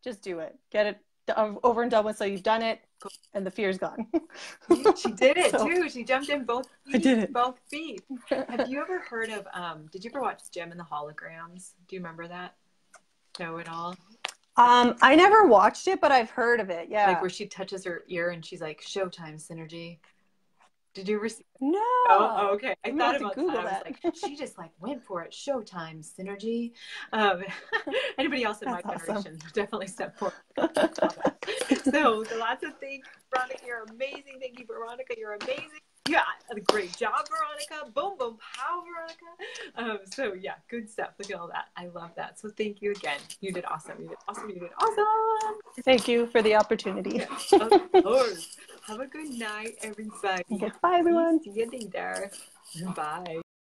just do it. Get it over and done with, so you've done it, and the fear's gone. She did it, too. She jumped in both feet. I did it. Both feet. Have you ever heard of, did you ever watch Gem and the Holograms? Do you remember that show at all? I never watched it, but I've heard of it. Yeah. Like where she touches her ear and she's like, Showtime synergy. Did you ever see that? No. Oh, okay. I thought about Google that. I was like, she just like went for it. Showtime synergy. Anybody else in my generation definitely step forward. So lots of things. Veronica, you're amazing. Thank you, Veronica. You're amazing. Yeah, great job, Veronica. Boom, boom, pow, Veronica. So yeah, good stuff. Look at all that. I love that. So thank you again. You did awesome. You did awesome. You did awesome. Thank you for the opportunity. Yeah, of course. Have a good night, everybody. Okay, bye, everyone. See you later. Bye.